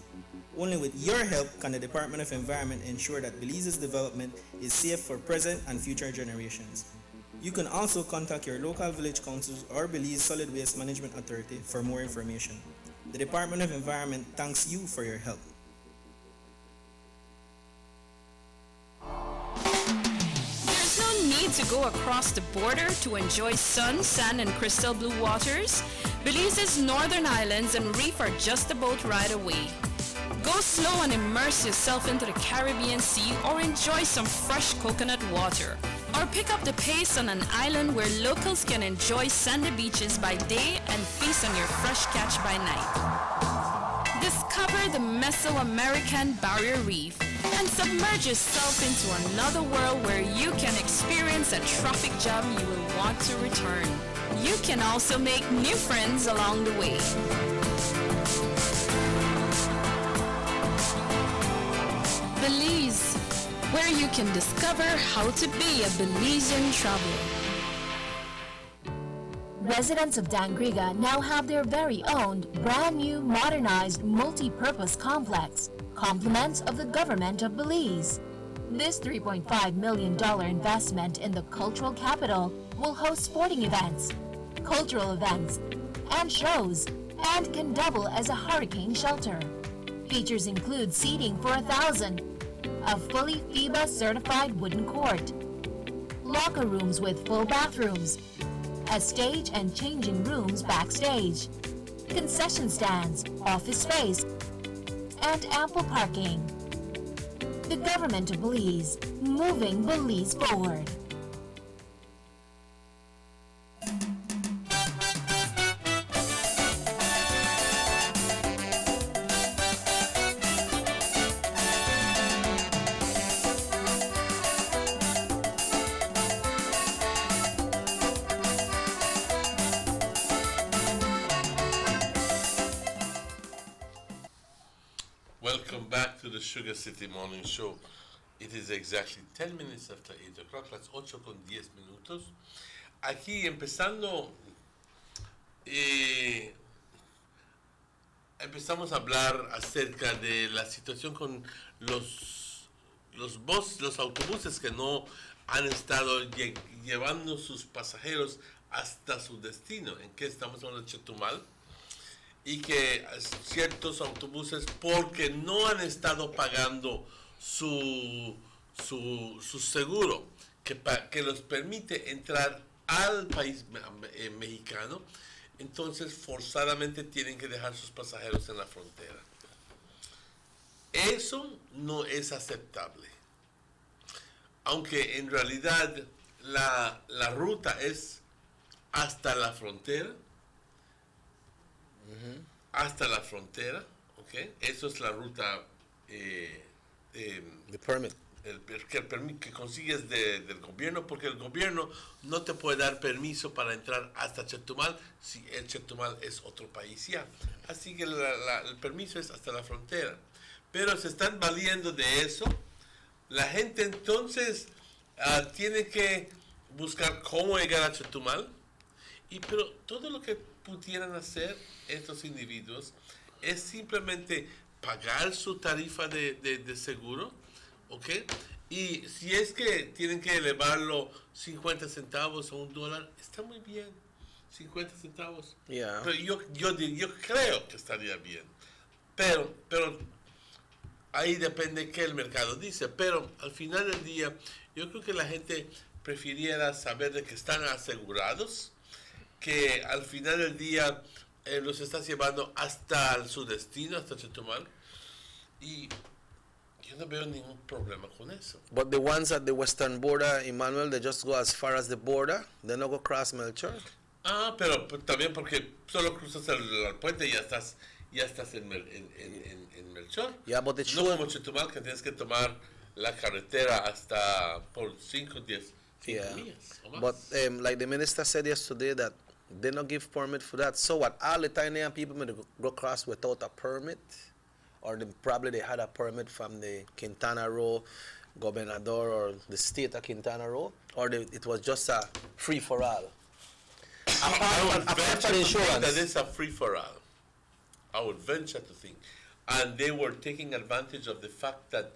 Only with your help can the Department of Environment ensure that Belize's development is safe for present and future generations. You can also contact your local village councils or Belize Solid Waste Management Authority for more information. The Department of Environment thanks you for your help. There's no need to go across the border to enjoy sun, sand, and crystal blue waters. Belize's northern islands and reef are just a boat ride away. Go slow and immerse yourself into the Caribbean Sea or enjoy some fresh coconut water. Or pick up the pace on an island where locals can enjoy sandy beaches by day and feast on your fresh catch by night. Discover the Mesoamerican Barrier Reef and submerge yourself into another world where you can experience a traffic jam you will want to return. You can also make new friends along the way. Belize, where you can discover how to be a Belizean traveler. Residents of Dangriga now have their very own brand new modernized multi-purpose complex, compliments of the government of Belize. This $3.5 million investment in the cultural capital will host sporting events, cultural events, and shows, and can double as a hurricane shelter. Features include seating for 1,000, a fully FIBA certified wooden court, locker rooms with full bathrooms, a stage and changing rooms backstage, concession stands, office space, and ample parking. The government of Belize, moving Belize forward. to the Sugar City Morning Show. It is exactly 10 minutes after 8 o'clock, las 8:10. Aquí empezamos a hablar acerca de la situación con los autobuses que no han estado llevando sus pasajeros hasta su destino. ¿En qué estamos hablando? De Chetumal. Y que ciertos autobuses, porque no han estado pagando su seguro, que los permite entrar al país mexicano, entonces forzadamente tienen que dejar sus pasajeros en la frontera. Eso no es aceptable. Aunque en realidad la ruta es hasta la frontera, ¿ok? Eso es la ruta the permit. El permiso que consigues del gobierno, porque el gobierno no te puede dar permiso para entrar hasta Chetumal si el Chetumal es otro país ya. Así que el permiso es hasta la frontera. Pero se están valiendo de eso. La gente entonces tiene que buscar cómo llegar a Chetumal. Pero todo lo que pudieran hacer estos individuos es simplemente pagar su tarifa de seguro, ¿ok? Y si es que tienen que elevarlo 50 centavos o $1, está muy bien, 50 centavos. Yeah. Pero yo creo que estaría bien. Pero ahí depende qué el mercado dice. Pero al final del día, yo creo que la gente prefiriera saber de que están asegurados, que al final del día los estás llevando hasta su destino, hasta Chetumal, y yo no veo ningún problema con eso. But the ones at the western border, Emmanuel, they just go as far as the border, they no go cross Melchor. Pero también porque solo cruzas el puente y ya estás en Melchor. Yeah, but the no como Chetumal, que tienes que tomar la carretera hasta por 10 millas. But like the minister said yesterday that they don't give permit for that. So what? All the Tainan people may go across without a permit, or probably they had a permit from the Quintana Roo Gobernador or the state of Quintana Roo, or it was just a free for all. I would venture to think that it's a free for all. I would venture to think, and they were taking advantage of the fact that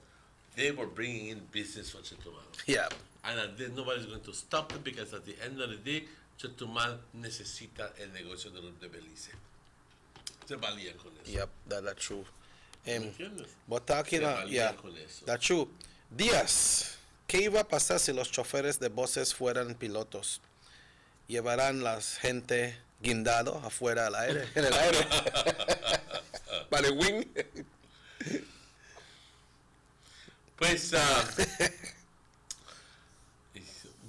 they were bringing in business for Chetumal. Yeah. And nobody's going to stop them because at the end of the day, Chetumal necesita el negocio de Belice. Se valían con eso. Yep, that's true. ¿Entiendes? But talking that's true. Díaz, ¿qué iba a pasar si los choferes de buses fueran pilotos? ¿Llevarán la gente guindado afuera al aire, en el aire? Para el wing. Pues,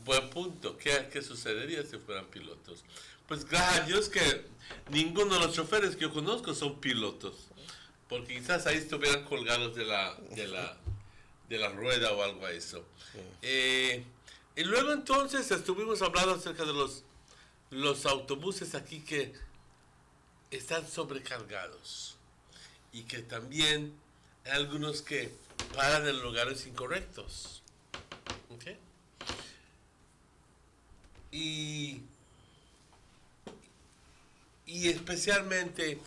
buen punto. ¿Qué sucedería si fueran pilotos? Pues gracias a Dios que ninguno de los choferes que yo conozco son pilotos, porque quizás ahí estuvieran colgados de la rueda o algo a eso. Y luego entonces estuvimos hablando acerca de los autobuses aquí que están sobrecargados y que también hay algunos que paran en lugares incorrectos. ¿Okay? Y especialmente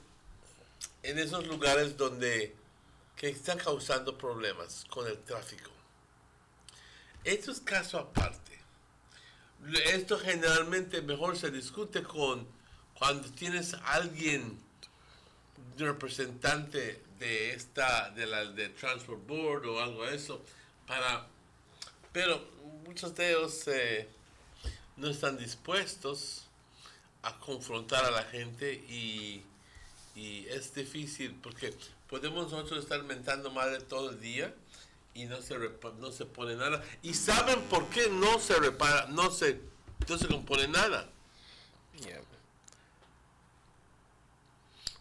en esos lugares que están causando problemas con el tráfico. Esto es caso aparte. Esto generalmente mejor se discute cuando tienes a alguien, un representante de Transport Board o algo de eso, pero muchos de ellos no están dispuestos a confrontar a la gente y es difícil porque podemos nosotros estar mentando madre todo el día y no se pone nada. ¿Y saben por qué no se repara, no se compone nada? Yeah.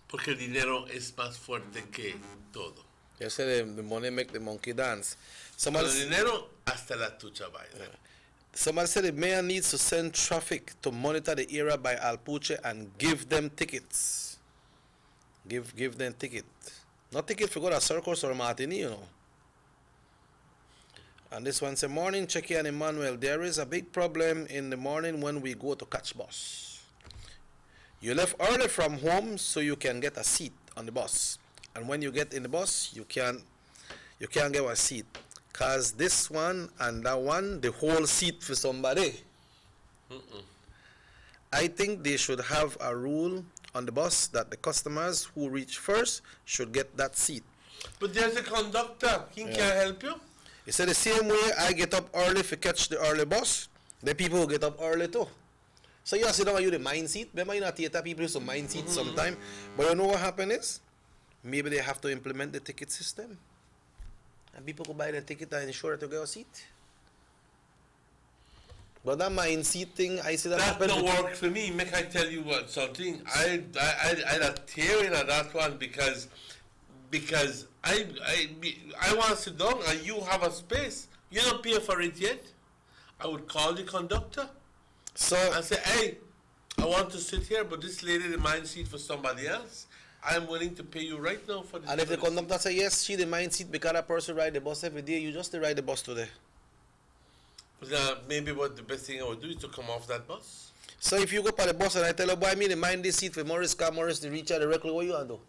Porque el dinero es más fuerte que todo. Yo sé, the money make the monkey dance. Con el dinero hasta la tucha baila. Somebody said the mayor needs to send traffic to monitor the area by Alpuche and give them tickets. Give them tickets. Not ticket for go to Circus or Martini, you know. And this one says, morning, Checky and Emmanuel. There is a big problem in the morning when we go to catch bus. You left early from home so you can get a seat on the bus. And when you get in the bus, you can't get a seat. Cause this one and that one, the whole seat for somebody. I think they should have a rule on the bus that the customers who reach first should get that seat. But there's a conductor. He can't help you. He said the same way I get up early to catch the early bus, the people who get up early too. So you sit down and you the mind seat. Remember in a theater people use a mind seat sometime. But you know what happened is? Maybe they have to implement the ticket system. And people could buy the ticket and ensure to get a seat. But that mind seat thing, I see that happen. That don't work for me. Make I tell you what something. I tear in at that one because I want to sit down and you have a space. You don't pay for it yet. I would call the conductor. So and say, hey, I want to sit here, but this lady the mind seat for somebody else. I'm willing to pay you right now for this. And if the conductor say yes, she the mind seat because that person ride the bus every day, you just ride the bus today. Maybe what the best thing I would do is to come off that bus. So if you go by the bus and I tell you, boy, I mean, mind this seat for Morris, car Morris, the reach out directly, what you want to do?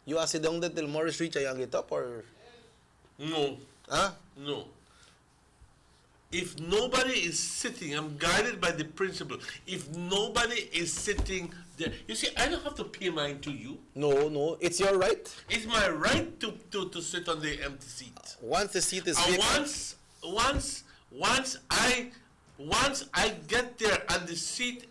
You want to sit down there till Morris reach and get up or? No. Huh? No. If nobody is sitting, I'm guided by the principle. If nobody is sitting there, you see, I don't have to pay mine to you. No, it's your right. It's my right to sit on the empty seat. Once the seat is vacant. Once I get there and the seat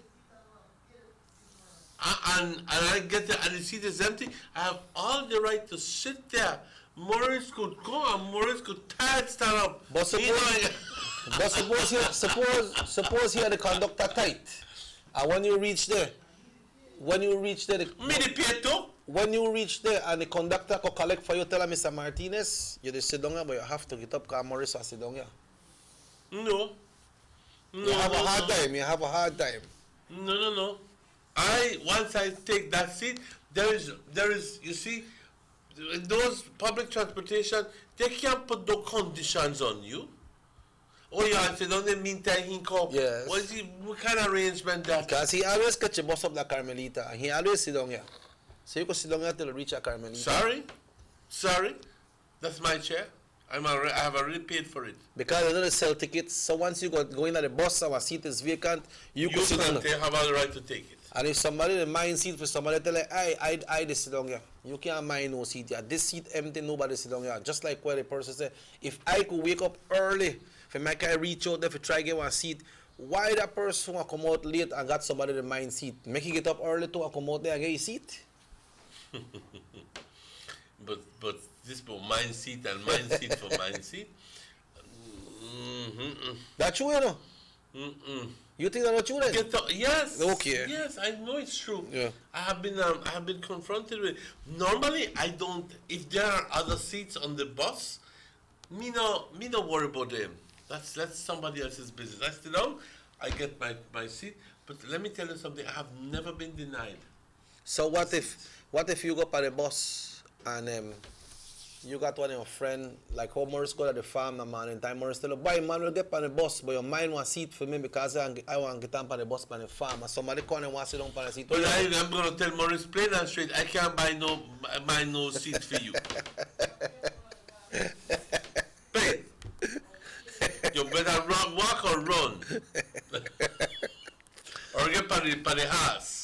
and I get there and the seat is empty, I have all the right to sit there. Morris could go and Morris could stand up. But suppose here the conductor tight. And when you reach there, when you reach there and the conductor could collect for you, tell him, Mr. Martinez, you just sit down here, but you have to get up because Morris will sit down here. No. You have a hard time. No. Once I take that seat, there is, you see, those public transportation, they can't put no conditions on you. Oh, you have to don't in the meantime he come. Yes. What kind of arrangement that? Because he always catch a bus up the Carmelita and he always sit down here. So you can sit down here till you reach a Carmelita. Sorry. That's my chair. I have already paid for it. Because they don't sell tickets, so once you go in at the bus, our seat is vacant, you can sit down. They have all the right to take it. And if somebody mind seat for somebody, tell like, I just sit down here. You can't mind no seat here. This seat empty, nobody sit down here. Just like what the person said, if I could wake up early, if I can reach out there to try to get one seat, why that person will come out late and got somebody the mind seat? Make you get up early to come out there and get your seat. But this for mind seat and mind seat for mind seat. That's true, you know. You think that's not true then? Yes. Okay. Yes, I know it's true. Yeah. I have been confronted with. Normally, I don't. If there are other seats on the bus, me no worry about them. That's somebody else's business. I sit down, I get my seat. But let me tell you something. I have never been denied. So what if you go up at the bus and you got one of your friend, like how Morris go to the farm and man in time, Morris tell you, boy, man, we'll get on the bus, but your mind want seat for me because I want to get on the bus on the farm. And somebody come and want to sit down on the seat. But I'm going to tell Morris plain and straight, I can't buy no seat for you. Pay. You better walk or run. Or get by the house.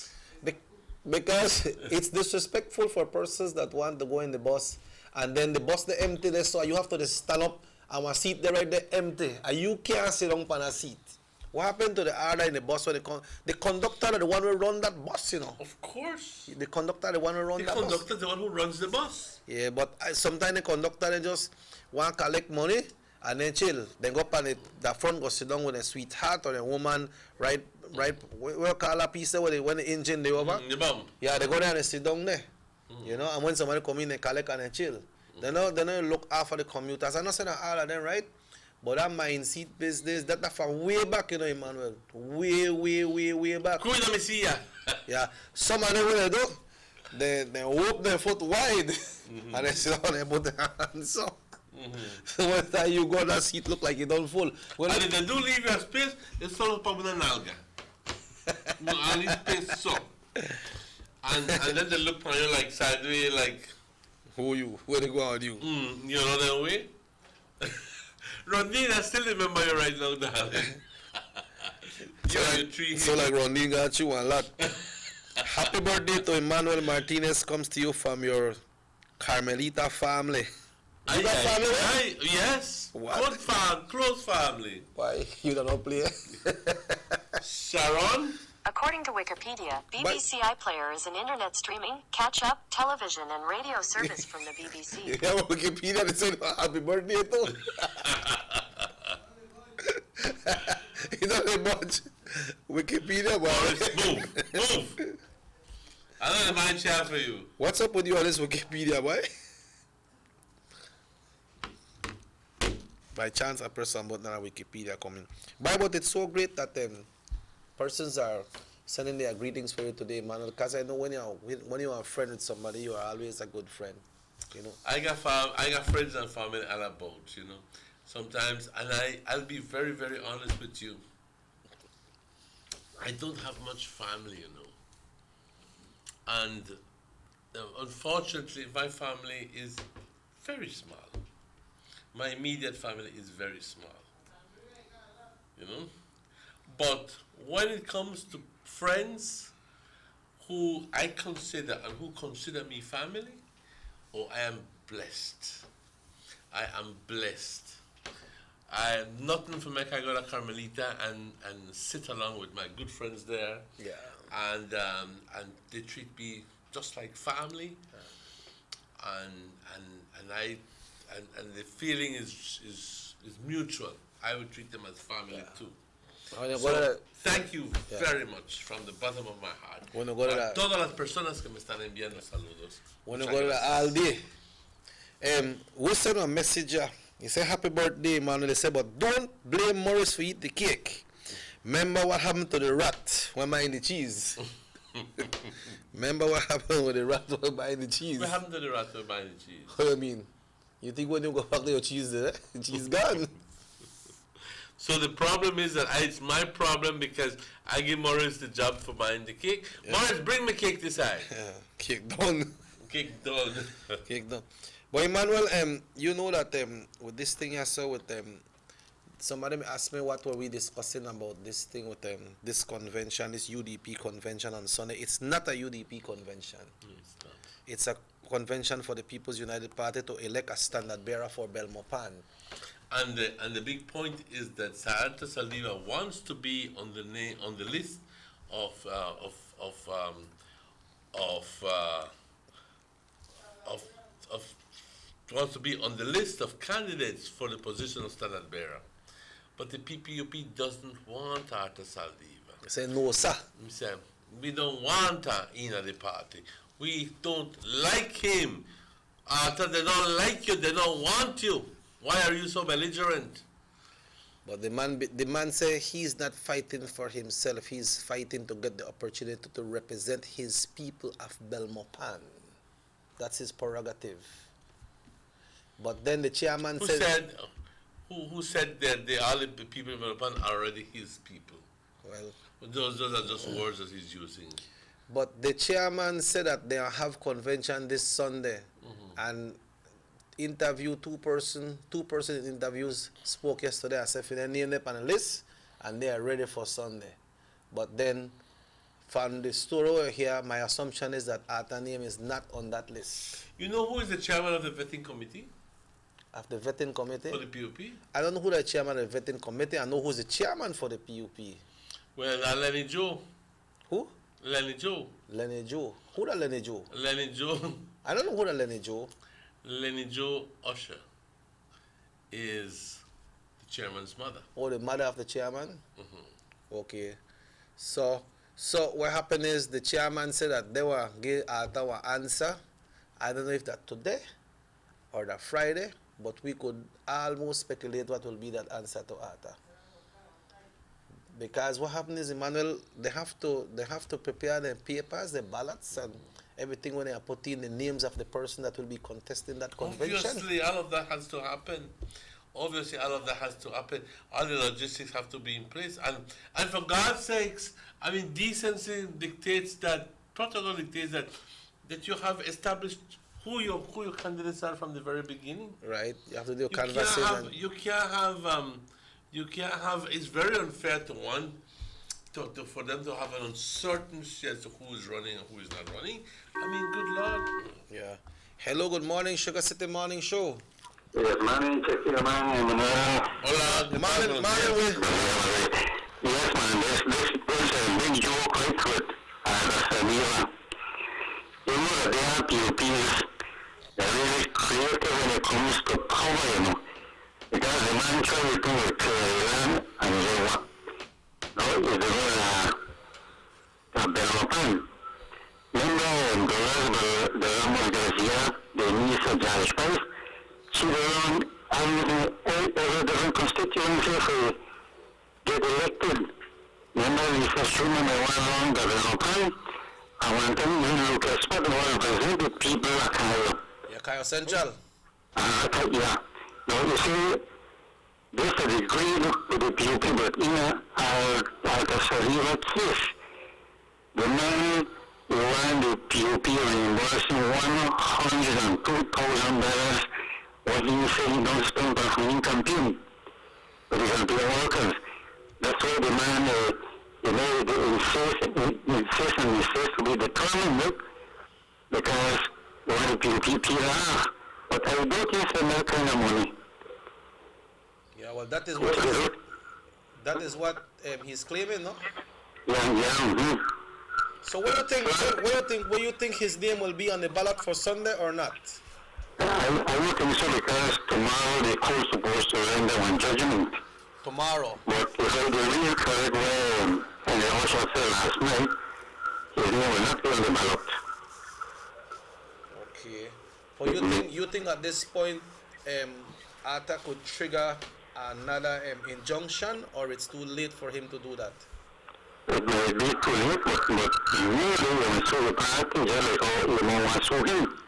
Because it's disrespectful for persons that want to go in the bus and then the bus they empty there, so you have to just stand up and one seat there right there empty and you can't sit down on a seat. What happened to the order in the bus when the conductor the one who run that bus, you know? Of course. The conductor the one who run that bus. The conductor the one who runs the bus. Yeah, but sometimes the conductor they just want to collect money and then chill. Then go up on the front go sit down with a sweetheart or a woman right where call a piece there when the engine they over. The bum. Yeah, they go there and they sit down there. You know, and when somebody come in, they collect and they chill. They don't look after the commuters. I'm not saying all of them, right? But that mind seat business, that from way back, you know, Emmanuel. Way back. Cool, let me see ya. Yeah. Some of them will do. they open their foot wide and they sit down and put their hands up. So when time you go, that seat look like it don't full. And if they do leave your space, it's sort of probably an alga. No, I need space so. And then they look on you like sideways, like, who you? Where they go on you? You know that way? Rondine, I still remember you right now, darling. So like Rondine got you a lot. Happy birthday to Emmanuel Martinez comes to you from your Carmelita family. You got family? Yes. What? Close family. Why? You don't know play? Sharon? According to Wikipedia, BBC iPlayer is an internet streaming, catch-up, television, and radio service from the BBC. Yeah, Wikipedia, they said happy birthday too. You know that much. Wikipedia, boy. Move. I don't have my chat for you. What's up with you on this Wikipedia, boy? By chance, I press some button on Wikipedia coming. But it's so great that persons are sending their greetings for you today, Manuel. Because I know when you're a friend with somebody, you are always a good friend. You know. I got friends and family all about, you know. Sometimes, and I'll be very, very honest with you. I don't have much family, you know. And unfortunately, my family is very small. My immediate family is very small, you know. But when it comes to friends who I consider and who consider me family, oh, I am blessed. I am blessed. I have nothing to make I go to Carmelita and sit along with my good friends there. Yeah. And they treat me just like family. And the feeling is mutual. I would treat them as family too. So, thank you very much from the bottom of my heart. A todas las personas que me están enviando saludos. When you go to the Aldi, we send a message. He said, happy birthday, Manuel. They said, but don't blame Morris for eating the cake. Remember what happened to the rat when buying the cheese? Remember what happened with the rat when buying the cheese? What happened to the rat when buying the cheese? What do you mean? You think when you go back to your cheese there, the cheese gone? So the problem is that it's my problem because I give Morris the job for buying the cake. Yeah. Morris, bring me cake this side. Yeah, cake done. Cake done. Cake done. But Emmanuel, you know that with this thing I saw with somebody asked me what were we discussing about this thing with this convention, this UDP convention on Sunday. It's not a UDP convention. It's not. It's a convention for the People's United Party to elect a standard bearer for Belmopan. And the big point is that Santa Saldívar wants to be on the list wants to be on the list of candidates for the position of standard bearer. But the PPUP doesn't want Arthur Saldívar. They say no, sir. We don't want her in the party. We don't like him. Arthur, they don't like you. They don't want you. Why are you so belligerent? But the man say he's not fighting for himself. He's fighting to get the opportunity to represent his people of Belmopan. That's his prerogative. But then the chairman said... Who said that all the people in Belmopan are already his people? Well... Those are just words that he's using. But the chairman said that they have convention this Sunday. And interview two person interviews spoke yesterday as if they named them on a list and they are ready for Sunday. But then from the story over here, my assumption is that Arthur's name is not on that list. You know who is the chairman of the vetting committee? Of the vetting committee? For the PUP? I don't know who the chairman of the vetting committee. I know who's the chairman for the PUP. Well, Lenny Joe. Who? Lenny Joe. Lenny Joe. Who the Lenny Joe? Lenny Joe. I don't know who the Lenny Joe. Lenny Joe Usher is the chairman's mother. Oh, the mother of the chairman? Okay. So what happened is the chairman said that they were give Arthur an answer. I don't know if that today or that Friday, but we could almost speculate what will be that answer to Arthur. Because what happened is, Emmanuel, they have to prepare their papers, their ballots, and everything when they are putting the names of the person that will be contesting that convention. Obviously, all of that has to happen. Obviously, all of that has to happen. All the logistics have to be in place. And for God's sakes, I mean, decency dictates that, protocol dictates that you have established who your candidates are from the very beginning. Right. You have to do a canvassing. You can't have. It's very unfair to one. For them to have an uncertainty as to who is running and who is not running. I mean, good Lord. Yeah. Hello, good morning, Sugar City Morning Show. Yes, morning, check your morning, Hola, good morning. Yes, man, there's a big joke right to it. That's a new. You know that there are POPs that are really creative when it comes to power, you know. Because the man tried to do it to Iran and they want. No, it's a Belmopan. Remember, the Ramos Garcia, the Minister Judge Price, she around every different constituency for get elected. Remember, Mr. Schumann, I went around the Belmopan. I want them to look at what represented people at Cairo. Yeah, Cairo Central. Yeah. Now, you see, this is agreed with the people that in the Sariva case, the man who ran the POP reimbursing $102,000 what he said he don't spend on his campaign for the campaign workers. That's why the man, insists to be determined because they want the POP peeled off. But I don't use that kind of money. Yeah, well, that is what he's claiming, no? Yeah. So what do you think his name will be on the ballot for Sunday or not? I don't think so because tomorrow the court is supposed to render one judgment. Tomorrow. But if I believe correct way, and I also said last night, his name will not be on the ballot. Okay. So you think at this point, ATA could trigger another injunction, or it's too late for him to do that? It may be too late, but usually when we sue the party, just like how you know I sue him.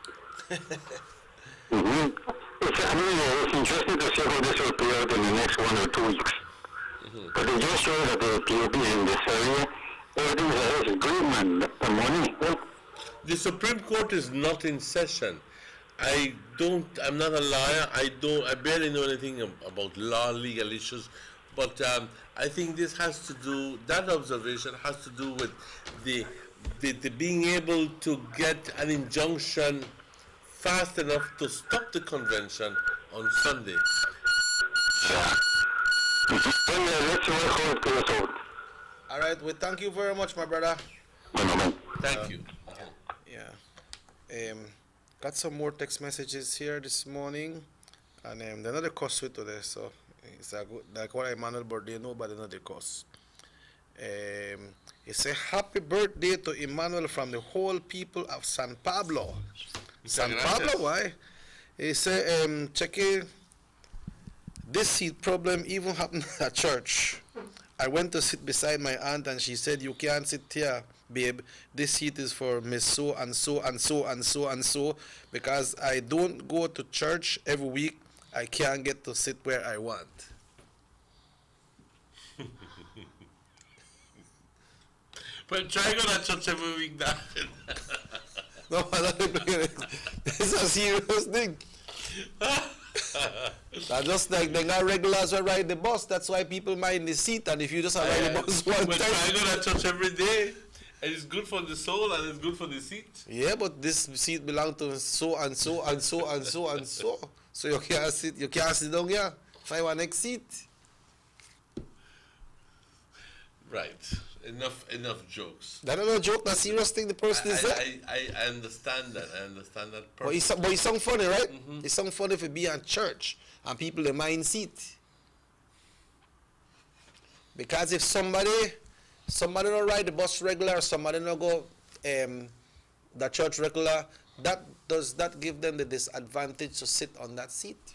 It's interesting to see how this will play out in the next 1 or 2 weeks. But it just shows that the POP in this area, everything is agreement, the money. The Supreme Court is not in session. I'm not a lawyer. I barely know anything about law, legal issues, but I think this has to do, that observation has to do with the being able to get an injunction fast enough to stop the convention on Sunday. All right, well, thank you very much, my brother. Thank you. Yeah. Got some more text messages here this morning, and they're not the cost with today, so it's a good, like what Emmanuel birthday, nobody know the cost. He said, happy birthday to Emmanuel from the whole people of San Pablo. San Pablo, why? He said, check it. This seat problem even happened at church. I went to sit beside my aunt and she said, you can't sit here, babe. This seat is for Miss so and so and so and so and so. Because I don't go to church every week, I can't get to sit where I want. But try to go to church every week, that. No, it's a serious thing. That's just like they got regulars who ride the bus. That's why people mind the seat. And if you just ride the bus one time. But I go to church every day. And it's good for the soul and it's good for the seat. Yeah, but this seat belongs to so and so and so and so and so. So you can't sit down here. Find one next seat. Right. Enough jokes. That's not a joke. That's a serious thing the person is saying. I understand that. I understand that perfectly. But it sounds funny, right? It sounds funny if it be at church and people they mind seat. Because if somebody don't ride the bus regular, somebody don't go the church regular, does that give them the disadvantage to sit on that seat?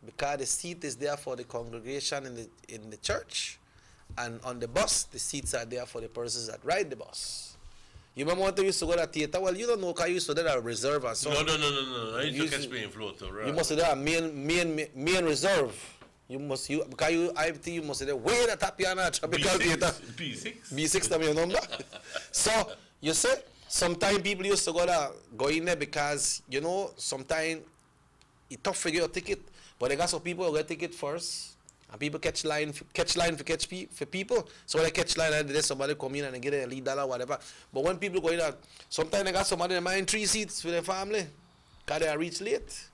Because the seat is there for the congregation in the church. And on the bus, the seats are there for the persons that ride the bus. You remember when you used to go to the theater? Well, you don't know because you used to do that reserve and so. No. I used to catch me in float. Right? You must do that main reserve. Because I think you must say way the Tapiana Tropical Theater. B6 that your number. So you say sometimes people used to go in there because you know sometimes it's tough to get your ticket, but they got some people who get ticket first. And people catch line for people. So when they catch line, and there's somebody come in and they get a lead dollar, whatever. But when people go in, sometimes they got somebody in mind 3 seats for their family, because they reach late.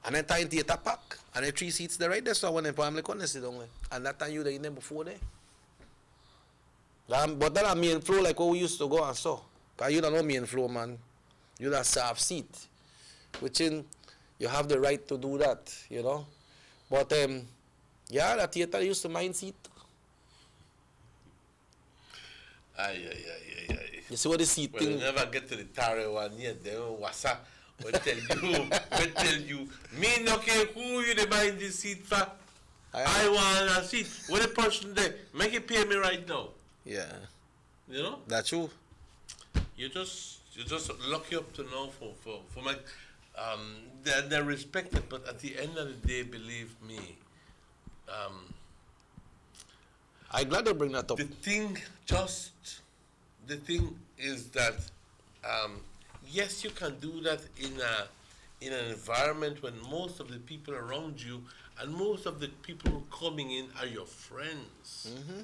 And then time theater pack, and the 3 seats there right there. So when the family come, they sit down there. And that time you in there before there. But that a main floor like how we used to go and so. Because you don't know main floor, man. You don't serve seat. Which in, you have the right to do that, you know. But yeah, the theater used to mind seat. Aye. You see what the seat thing? You never get to the Tare one yet. They don't wasa. We tell you, me no care who you dey mind this seat for. I want a seat. What the person there? Make it pay me right now. Yeah. You know? That's true. You just lucky up to know for my they're respected, but at the end of the day, believe me. I'm glad they bring that up. The thing is that yes, you can do that in an environment when most of the people around you and most of the people who are coming in are your friends. Mm-hmm.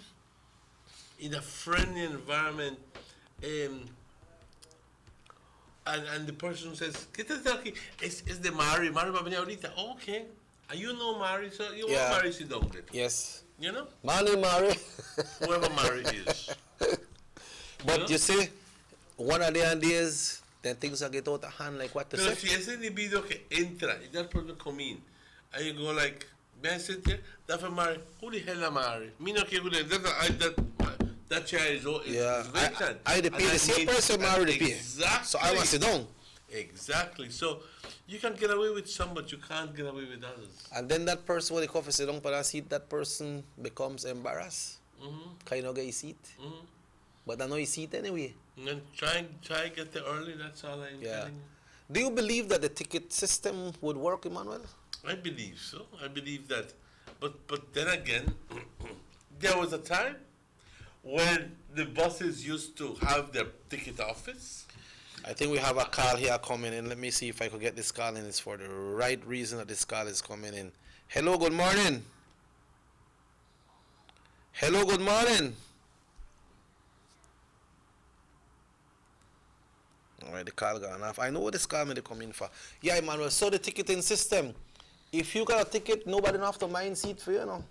In a friendly environment, and the person says, "Is the Mari Babani ahorita?" Oh, okay. And you know Mari, so you want Mari sit down there. Yes. You know? Mari. Whoever Mari is. But you see, one of the days, then things will get out of hand, like what to say. Pero si ese individuo que entra, y that person come in, and you go like, "May I sit here?" That's for Mari. Who the hell am Mari? Me no care who that chair is vacant. I the pay the same person Mari the pay. Exactly. So I want to sit down. Exactly. So you can get away with some, but you can't get away with others. And then that person, when they come to sit down for that seat, that person becomes embarrassed. Kind of get a seat. But I know you seat anyway. And then try get there early. That's all I'm telling you. Do you believe that the ticket system would work, Emmanuel? I believe so. I believe that. But then again, there was a time when the buses used to have their ticket office. I think we have a call here coming in. Let me see if I could get this call in. It's for the right reason that this call is coming in. Hello, good morning. Hello, good morning. All right, the call gone off. I know what this call may come in for. Yeah, Emmanuel, so the ticketing system. If you got a ticket, nobody don't have to mind seat for you, you know.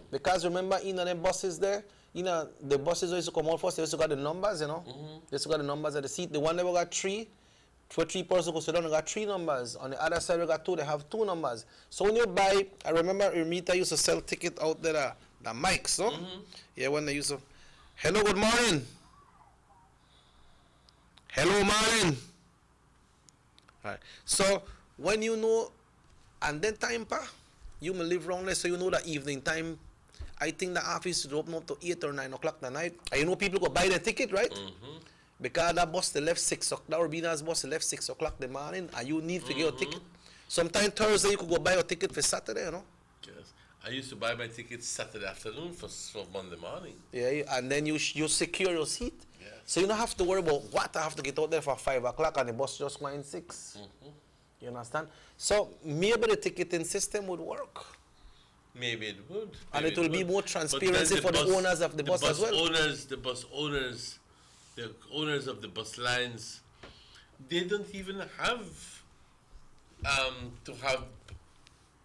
Because remember, in the buses there, you know, the buses used to come out first, they used to got the numbers, you know. They used to got the numbers of the seat. The one that we got 3, for 3 persons go sit down, they got 3 numbers. On the other side, we got 2, they have 2 numbers. So when you buy, I remember Ermita used to sell ticket out there, the mics, no? Yeah, when they used to. Hello, good morning. Hello, Marlon. All right. So when you know, and then time pa, you may live wrong there, so you know that evening time. I think the office should open up to 8 or 9 o'clock at night. And you know people go buy the ticket, right? Because that bus they left 6 o'clock. That Urbina's bus they left 6 o'clock in the morning, and you need to get your ticket. Sometimes Thursday you could go buy your ticket for Saturday, you know. Yes, I used to buy my tickets Saturday afternoon for Monday morning. Yeah, and then you secure your seat. Yeah. So you don't have to worry about what I have to get out there for 5 o'clock and the bus just going 6. You understand? So maybe the ticketing system would work. Maybe it would. And it will be more transparency for the owners of the bus as well. The bus owners, the owners of the bus lines, they don't even have to have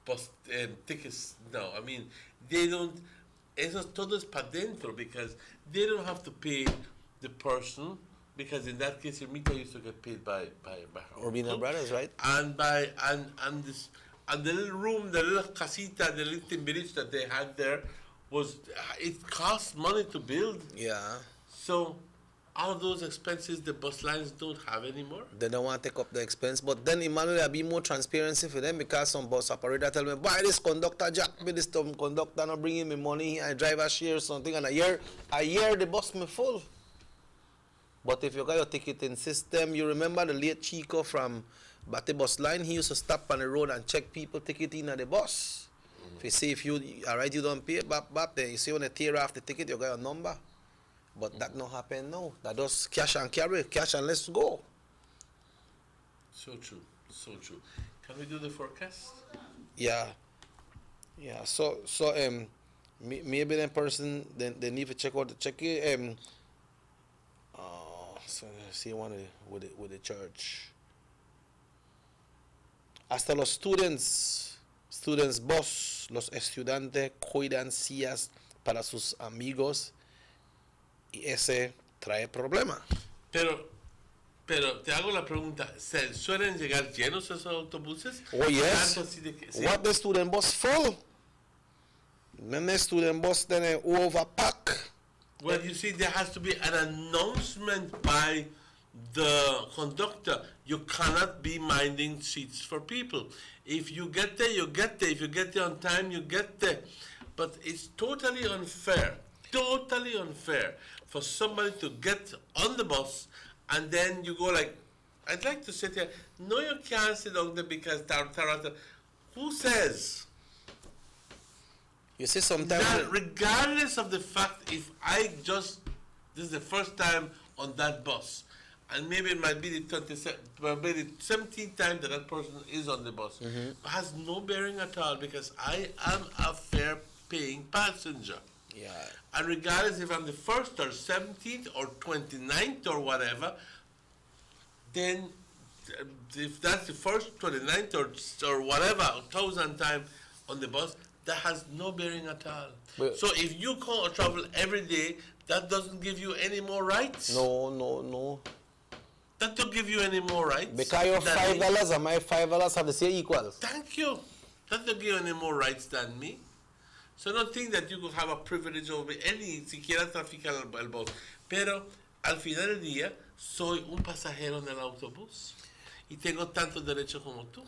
bus tickets now. I mean, they don't. Eso todo es pa dentro because they don't have to pay the person because in that case, Ermita used to get paid by Urbina Brothers, right? And this. And the little room, the little casita, the little village that they had there it cost money to build. Yeah. So all those expenses the bus lines don't have anymore. They don't want to take up the expense. But then, Emmanuel, there'll be more transparency for them because some bus operator tell me, buy this conductor, jack me this conductor, not bringing me money, I drive a share or something, and a year the bus me full. But if you got your ticketing system, you remember the late Chico from Batty Bus Line, he used to stop on the road and check people ticketing at the bus. If you see if you, alright, you don't pay, bap, then you see when they tear off the ticket, you got your number. But that not happen now. That does cash and carry, cash and let's go. So true, so true. Can we do the forecast? Yeah. Yeah, so maybe that person, they need to check out the check it, so see one with the church. Hasta los students bus, los estudiantes cuidan sillas para sus amigos y ese trae problema. Pero te hago la pregunta, ¿se suelen llegar llenos esos autobuses? Oh yes. What the student bus full? When the student bus then overpack. Well, you see, there has to be an announcement by the conductor. You cannot be minding seats for people. If you get there, you get there. If you get there on time, you get there. But it's totally unfair for somebody to get on the bus and then you go like, I'd like to sit here. No, you can't sit down there because who says? You see, sometimes that regardless of the fact, if this is the first time on that bus, and maybe it might be the 17th time that person is on the bus, has no bearing at all because I am a fair paying passenger. Yeah. And regardless if I'm the first or 17th or 29th or whatever, then if that's the first, 29th or whatever, 1,000th time on the bus, that has no bearing at all. Well, so if you can't travel every day, that doesn't give you any more rights. No. That don't give you any more rights. Because your $5 and my $5 have the same equals. Thank you. That don't give you any more rights than me. So don't think that you could have a privilege over any, siquiera traficar el bus. Pero al final del día, soy un pasajero en el autobús y tengo tantos derechos como tú.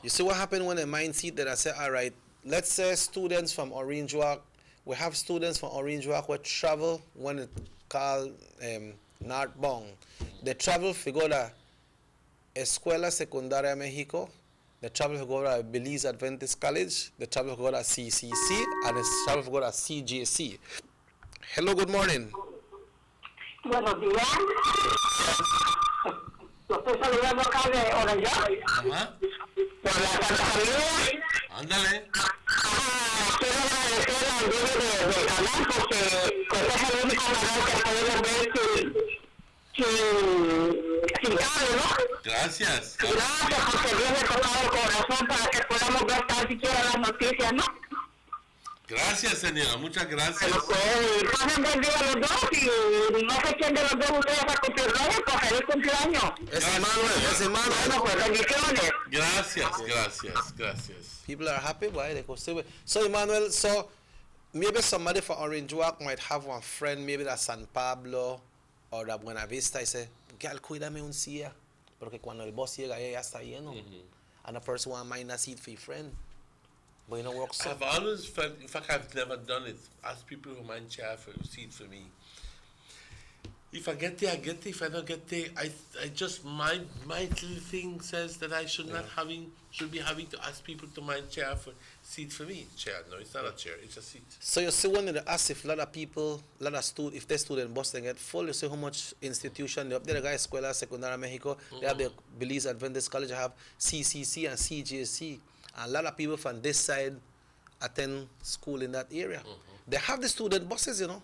You see what happened when a mind seat that I said, all right, let's say students from Orange Walk, we have students from Orange Walk who travel when it's called northbound. They travel to go to Escuela Secundaria Mexico, they travel to go to Belize Adventist College, they travel to go to CCC, and they travel to go to CJC. Hello, good morning. Buenos días. Lo estoy saludando acá de Orange Walk. Por la Santa Familia. Ándale. Quiero agradecer al dueño del canal porque es el único canal que podemos ver sin cable, ¿no? Gracias. Gracias porque Dios me ha tocado el corazón para que podamos ver tan siquiera las noticias, ¿no? Gracias, señora. Muchas gracias. Pasen buen día los dos y no sé quién de los dos ustedes va a cumplir años, pues feliz cumpleaños. Ese Manuel. Bueno, pues bendiciones. Gracias. People are happy, why they go say. So Emmanuel, so maybe somebody from Orange Walk might have one friend, maybe that San Pablo or that Buena Vista, y say, "Gal, cuídame un silla, porque cuando el bus llega ya está lleno." And the person want mind a seat for your friend. But you know, work so. I've always felt, in fact, I've never done it. Ask people who mind share for a seat for me. If I get there, I get there. If I don't get there, I just my little thing says that I should be having to ask people to mind share for seat for me. Chair? No, it's not a chair. It's a seat. So you see, when they ask if a lot of people, if the student bus they get full, you see how much institution they have. There, the guy Escuela Secundaria Mexico. They have the Belize Adventist College. They have CCC and CJC. And a lot of people from this side attend school in that area. They have the student buses, you know.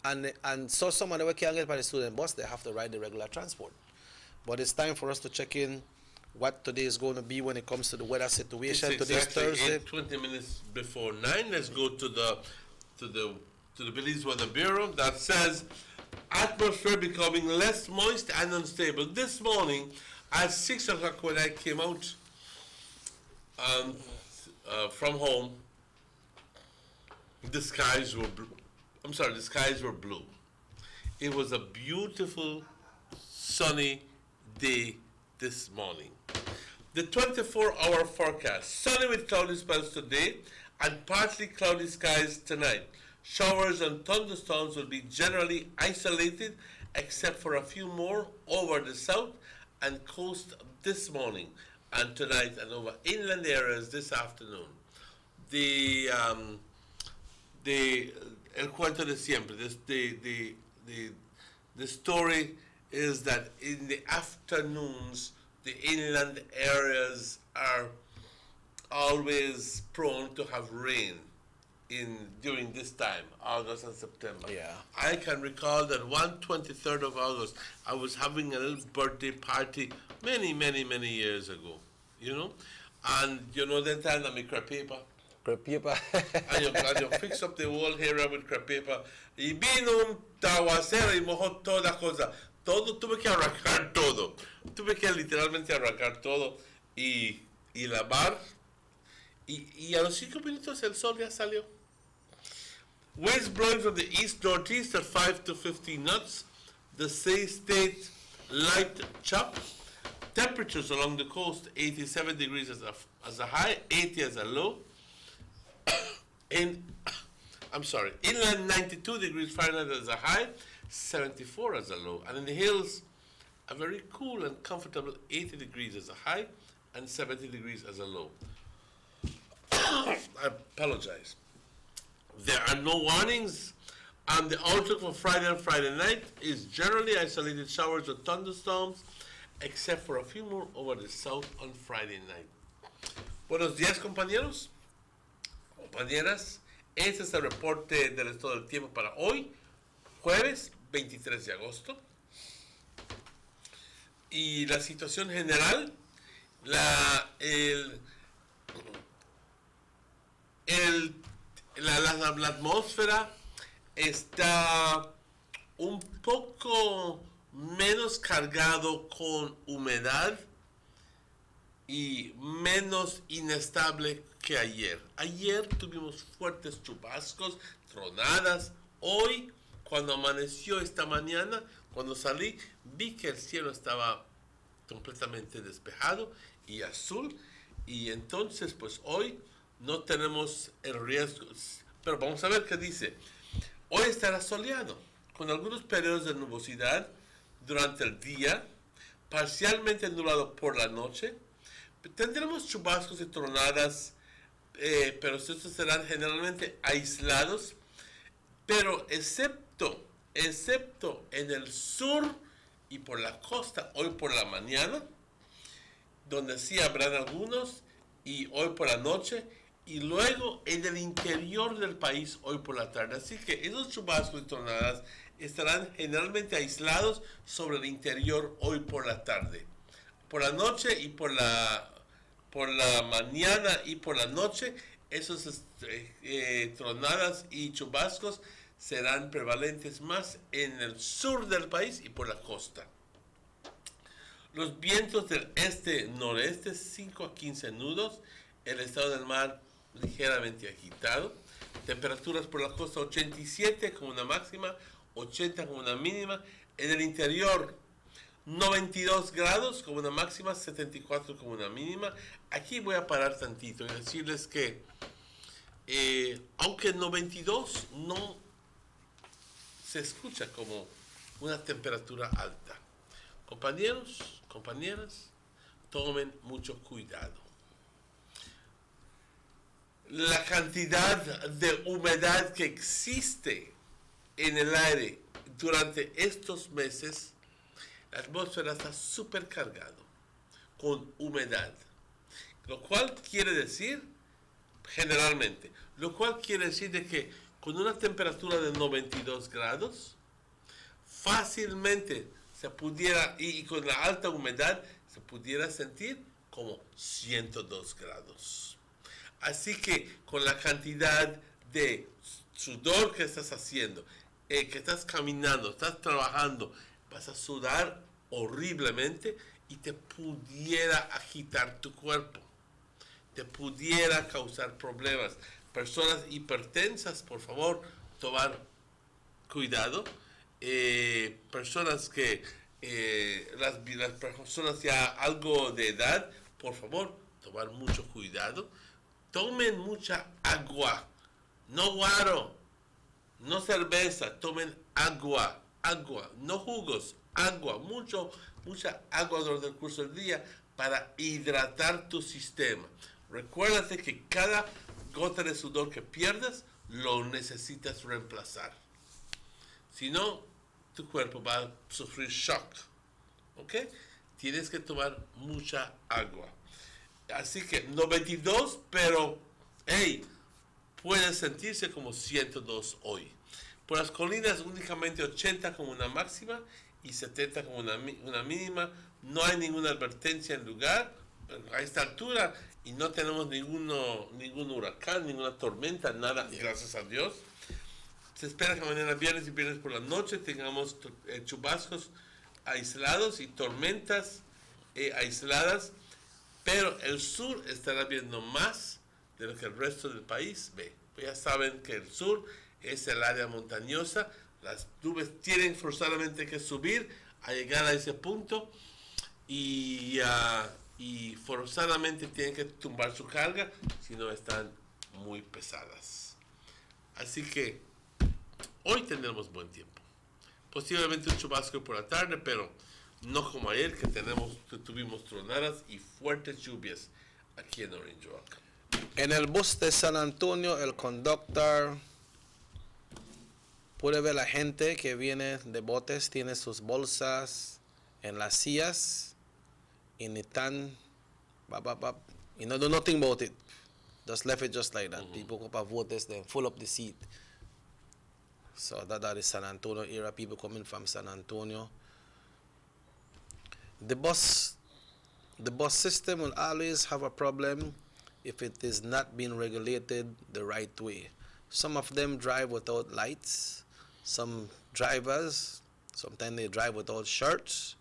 And so some of them can't get by the student bus, they have to ride the regular transport. But it's time for us to check in what today is going to be when it comes to the weather situation. It's today is Thursday. 20 minutes before 9. Let's go to the Belize Weather Bureau that says atmosphere becoming less moist and unstable. This morning at 6 o'clock when I came out from home, the skies were blue. It was a beautiful sunny day this morning. The 24-hour forecast: sunny with cloudy spells today and partly cloudy skies tonight. Showers and thunderstorms will be generally isolated except for a few more over the south and coast this morning and tonight, and over inland areas this afternoon. El cuento de siempre. The story is that in the afternoons, the inland areas are always prone to have rain during this time, August and September. Yeah. I can recall that 23rd of August, I was having a little birthday party many years ago, you know? And you know that time I make crepe paper. Crepe paper. and you fix up the whole area with crepe paper. Y vino un aguacero y mojó toda cosa. Todo, tuve que arrancar todo. Tuve que literalmente arrancar todo y lavar. Y a los 5 minutos el sol ya salió. Winds blowing from the east-northeast at 5 to 15 knots. The sea stayed light chop. Temperatures along the coast, 87 degrees as a high, 80 as a low. Inland 92 degrees Fahrenheit as a high, 74 as a low. And in the hills, a very cool and comfortable 80 degrees as a high and 70 degrees as a low. I apologize. There are no warnings, and the outlook for Friday and Friday night is generally isolated showers or thunderstorms, except for a few more over the south on Friday night. Buenos días, compañeros, compañeras. Este es el reporte del estado del tiempo para hoy, jueves 23 de agosto. Y la situación general, la atmósfera está un poco menos cargado con humedad y menos inestable que ayer. Ayer tuvimos fuertes chubascos, tronadas. Hoy, cuando amaneció esta mañana, cuando salí, vi que el cielo estaba completamente despejado y azul. Y entonces, pues hoy no tenemos el riesgo. Pero vamos a ver qué dice. Hoy estará soleado, con algunos periodos de nubosidad durante el día, parcialmente nublado por la noche. Tendremos chubascos y tronadas, pero estos serán generalmente aislados, pero excepto en el sur y por la costa, hoy por la mañana, donde sí habrán algunos, y hoy por la noche, y luego en el interior del país hoy por la tarde. Así que esos chubascos y tronadas estarán generalmente aislados sobre el interior hoy por la tarde. Por la noche y por la mañana y por la noche, esos tronadas y chubascos serán prevalentes más en el sur del país y por la costa. Los vientos del este-noreste, 5 a 15 nudos, el estado del mar ligeramente agitado, temperaturas por la costa 87 como una máxima, 80 como una mínima, en el interior 92 grados como una máxima, 74 como una mínima. Aquí voy a parar tantito y decirles que aunque 92 no se escucha como una temperatura alta, compañeros, compañeras, tomen mucho cuidado. La cantidad de humedad que existe en el aire durante estos meses, la atmósfera está súper cargado con humedad, lo cual quiere decir, generalmente, de que con una temperatura de 92 grados, fácilmente se pudiera, y con la alta humedad, se pudiera sentir como 102 grados. Así que con la cantidad de sudor que estás haciendo, que estás caminando, estás trabajando, vas a sudar horriblemente y te pudiera agitar tu cuerpo, te pudiera causar problemas. Personas hipertensas, por favor, tomar cuidado. Personas que, las personas ya algo de edad, por favor, tomar mucho cuidado. Tomen mucha agua, no guaro, no cerveza, tomen agua, agua, no jugos, agua, mucha agua durante el curso del día para hidratar tu sistema. Recuérdate que cada gota de sudor que pierdas lo necesitas reemplazar. Si no, tu cuerpo va a sufrir shock. ¿Ok? Tienes que tomar mucha agua. Así que 92, pero, hey, puede sentirse como 102 hoy. Por las colinas únicamente 80 como una máxima y 70 como una mínima. No hay ninguna advertencia en lugar a esta altura y no tenemos ningún huracán, ninguna tormenta, nada, gracias a Dios. Se espera que mañana viernes y viernes por la noche tengamos chubascos aislados y tormentas aisladas, pero el sur estará viendo más de lo que el resto del país ve. Pues ya saben que el sur es el área montañosa, las nubes tienen forzadamente que subir a llegar a ese punto y forzadamente tienen que tumbar su carga, si no están muy pesadas. Así que hoy tendremos buen tiempo. Posiblemente un chubasco por la tarde, pero no como ayer que tuvimos tronadas y fuertes lluvias aquí en Orange Rock. En el bus de San Antonio, el conductor puede ver la gente que viene de botes, tiene sus bolsas en las sillas y ni tan, you know, do nothing about it. Just left it just like that. People go up boats, they full up the seat. So that is San Antonio area, people coming from San Antonio. The bus system will always have a problem if it is not being regulated the right way. Some of them drive without lights. Some drivers, sometimes they drive without shirts.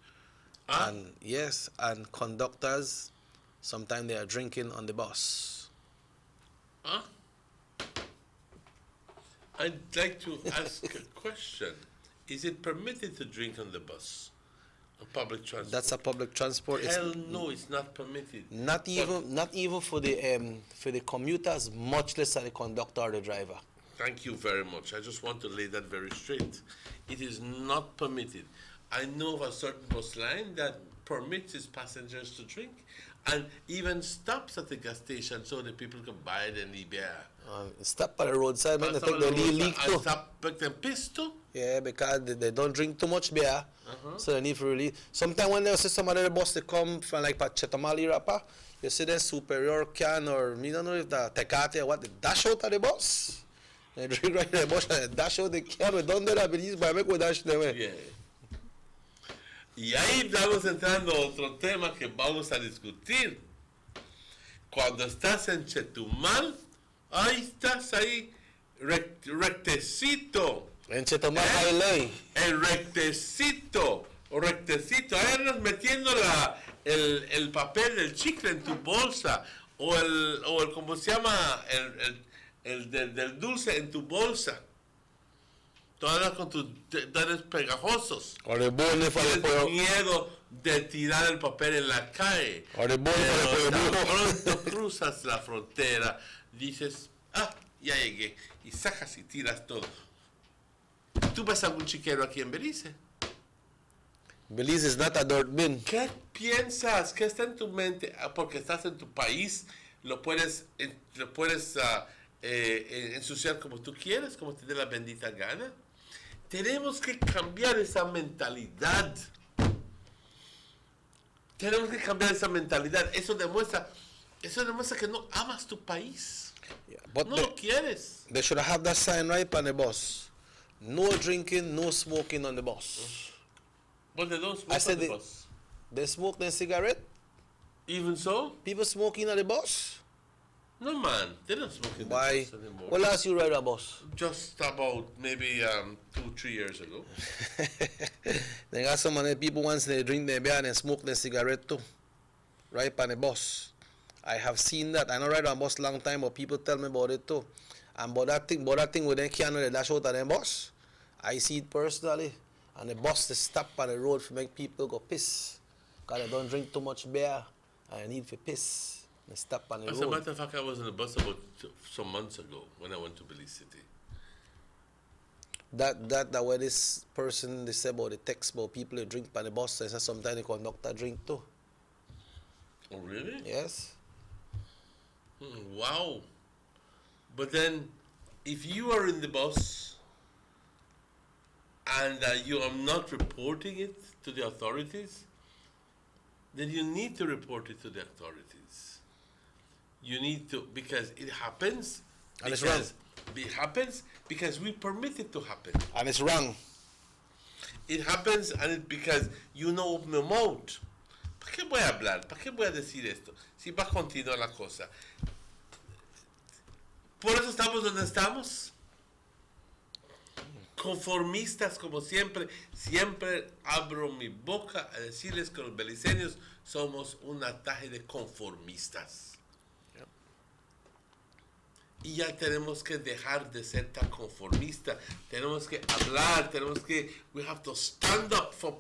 And yes, and conductors, sometimes they are drinking on the bus. I'd like to ask a question. Is it permitted to drink on the bus? On public transport? That's a public transport. Hell no, it's not permitted. Not even for the commuters, much less for the conductor or the driver. Thank you very much. I just want to lay that very straight. It is not permitted. I know of a certain bus line that permits its passengers to drink and even stops at the gas station so that people can buy it and beer. Stop at the roadside, man. They take the leak too. Stop back them piss too? Yeah, because they don't drink too much beer, so they need to really. Sometimes when they see somebody on the bus, they come from like Pachetamali Rapa, you see their superior can or, you don't know if the Tecate or what, they dash out of the bus. They drink right in the bus and dash out the can. We don't do that, but these boys make dash them. Yeah. Y ahí estamos entrando a otro tema que vamos a discutir. Cuando estás en Chetumal, ahí estás ahí rectecito. En Chetumal, ahí el rectecito, ahí andas metiendo el papel del chicle en tu bolsa o el ¿cómo se llama? El del dulce en tu bolsa. Todas con tus dedos pegajosos. Tienes miedo de tirar el papel en la calle. Pero pronto cruzas la frontera, dices, ya llegué, y sacas y tiras todo. ¿Tú ves algún chiquero aquí en Belice? Belize is not a dirt bin. ¿Qué piensas? ¿Qué está en tu mente? Porque estás en tu país, lo puedes ensuciar como tú quieres, como te dé la bendita gana. Tenemos que cambiar esa mentalidad. Eso demuestra que no amas tu país. No lo quieres. They should have that sign right on the bus. No drinking, no smoking on the bus. But they don't smoke on the bus. They smoke their cigarette. Even so? People smoking on the bus. No, man, they don't smoke in the bus anymore. When last you ride a bus? Just about maybe 2-3 years ago. They got some of the people once they drink their beer and they smoke their cigarette too, right on the bus. I have seen that. I don't ride on a bus long time, but people tell me about it too. And about that thing with them can they dash out of their bus. I see it personally. And the bus they stop on the road to make people go piss, because they don't drink too much beer and they need to piss. They stop on the road. As a matter of fact, I was in a bus about some months ago when I went to Belize City. That where this person, they say about the text about people who drink on the bus, they say sometimes the conductor drink too. Oh, really? Yes. Wow. But then, if you are in the bus and you are not reporting it to the authorities, then you need to report it to the authorities. You need to, because it happens. And it's wrong. It happens because we permit it to happen. And it's wrong. It happens because you no open your mouth. ¿Para qué voy a hablar? ¿Para qué voy a decir esto? Si va a continuar la cosa. Por eso estamos donde estamos. Conformistas como siempre. Siempre abro mi boca a decirles que los beliceños somos un ataje de conformistas. Y ya tenemos que dejar de ser tan conformistas. Tenemos que hablar. We have to stand up for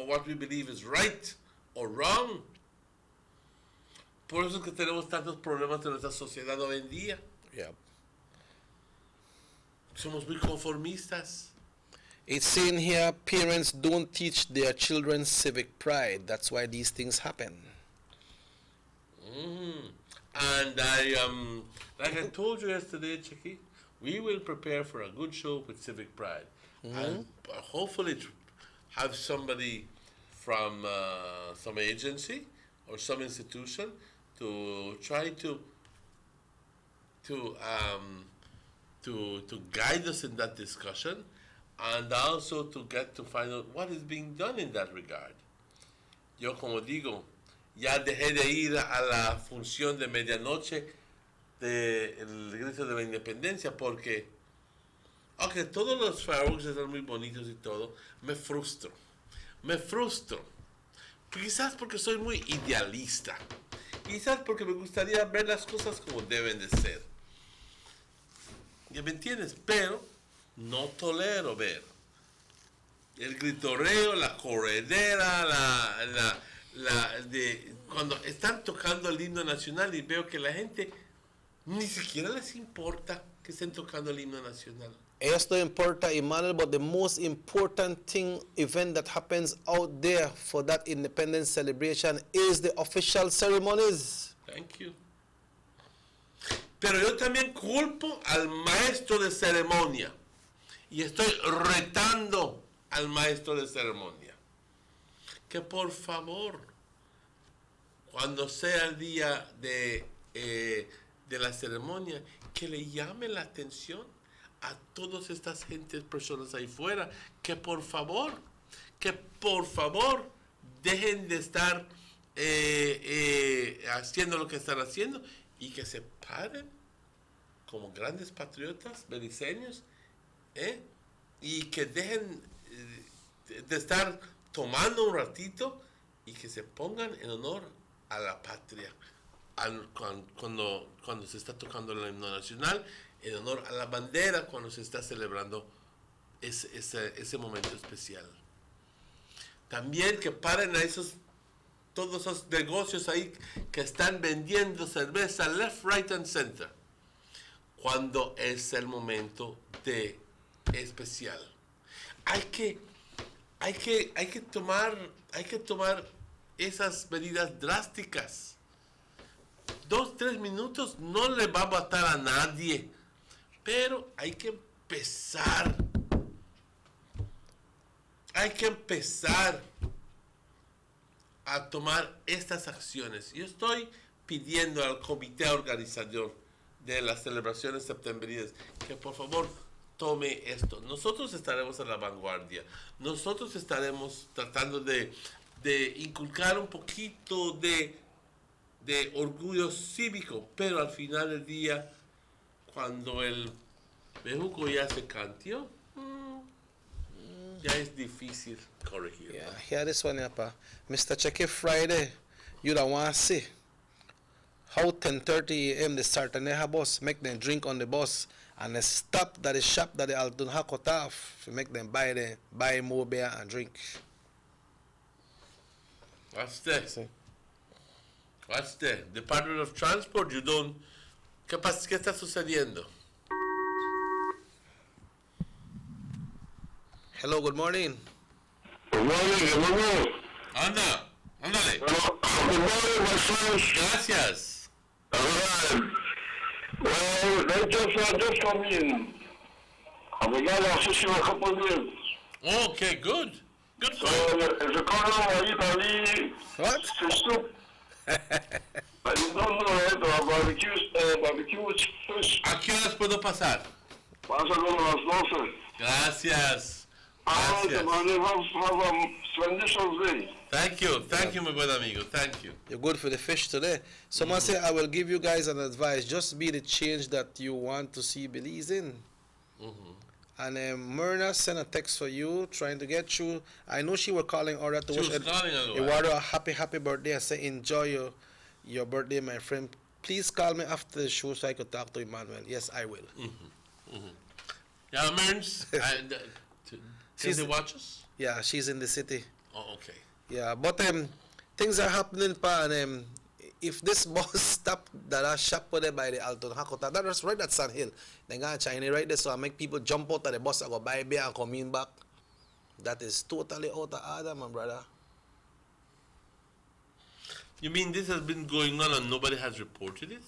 what we believe is right or wrong. Por eso es que tenemos tantos problemas en nuestra sociedad hoy en día. Yeah. Somos muy conformistas. It's saying here, parents don't teach their children civic pride. That's why these things happen. And like I told you yesterday, Chicky, we will prepare for a good show with civic pride. And hopefully have somebody from some agency or some institution to try to guide us in that discussion, and also to get to find out what is being done in that regard. Yo, como digo, ya dejé de ir a la función de medianoche del grito de la independencia porque, aunque todos los fireworks están muy bonitos y todo, me frustro. Quizás porque soy muy idealista. Quizás porque me gustaría ver las cosas como deben de ser. ¿Ya me entiendes? Pero no tolero ver el gritoreo, la corredera, cuando están tocando el himno nacional y veo que la gente ni siquiera les importa que estén tocando el himno nacional. Yes, no importa, Emmanuel, but the most important event that happens out there for that independence celebration is the official ceremonies. Thank you. Pero yo también culpo al maestro de ceremonia y estoy retando al maestro de ceremonia que por favor, cuando sea el día de la ceremonia, que le llame la atención a todas estas personas ahí fuera, que por favor dejen de estar haciendo lo que están haciendo y que se paren como grandes patriotas beliceños, y que dejen de estar tomando un ratito y que se pongan en honor a la patria cuando se está tocando el himno nacional, en honor a la bandera cuando se está celebrando ese momento especial. También que paren a todos esos negocios ahí que están vendiendo cerveza left, right and center cuando es el momento especial. Hay que tomar esas medidas drásticas. 2-3 minutos no le va a matar a nadie, pero hay que empezar a tomar estas acciones. Yo estoy pidiendo al comité organizador de las celebraciones septembrinas que por favor tome esto. Nosotros estaremos a la vanguardia. Nosotros estaremos tratando de inculcar un poquito de orgullo cívico, pero al final del día, cuando el bejuco ya se canteó, ya es difícil corregirlo. Yeah, hear this one, Yapa. Mr. Checky Friday, you don't want to see how 10:30 a.m. they start on their bus, make them drink on the bus, and they stop at the shop that they all don't have cut off to make them buy more beer and drink. What's the Department of Transport? You don't. ¿Qué está sucediendo? Hello, good morning. Good morning, good morning. Anda, ándale. Good morning, my friends. Gracias. Alright. Well, they just come in. I've been down there for a couple of years. Okay, good. Good for you. If you come down and eat and eat fish soup. But you don't know, right? Barbecue with fish. ¿A qué horas puedo pasar? Pasa como las 12. Gracias. Alright, man. Have a splendid day. Thank you, my good amigo. Thank you. You're good for the fish today. Someone say, I will give you guys an advice. Just be the change that you want to see Belize in. And Myrna sent a text for you, trying to get you. I know she was calling Aura to wish Eduardo a happy birthday. I say, enjoy your birthday, my friend. Please call me after the show so I could talk to Emmanuel. Yes, I will. Yeah, Myrns, can they watch us? Yeah, she's in the city. Oh, okay. Yeah, but things are happening, pa, and if this bus stop that shop there by the Alton Hakota, that's right at Sand Hill. They got China right there, so I make people jump out of the bus and go buy beer and come in back. That is totally out of order, my brother. You mean this has been going on and nobody has reported it?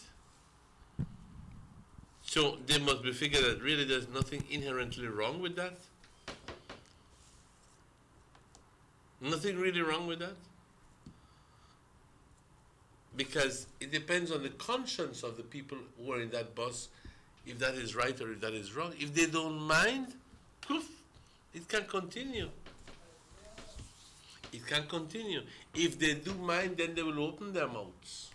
So they must be figured that really there's nothing inherently wrong with that? Nothing really wrong with that? Because it depends on the conscience of the people who are in that bus, if that is right or if that is wrong. If they don't mind, poof, it can continue. It can continue. If they do mind, then they will open their mouths.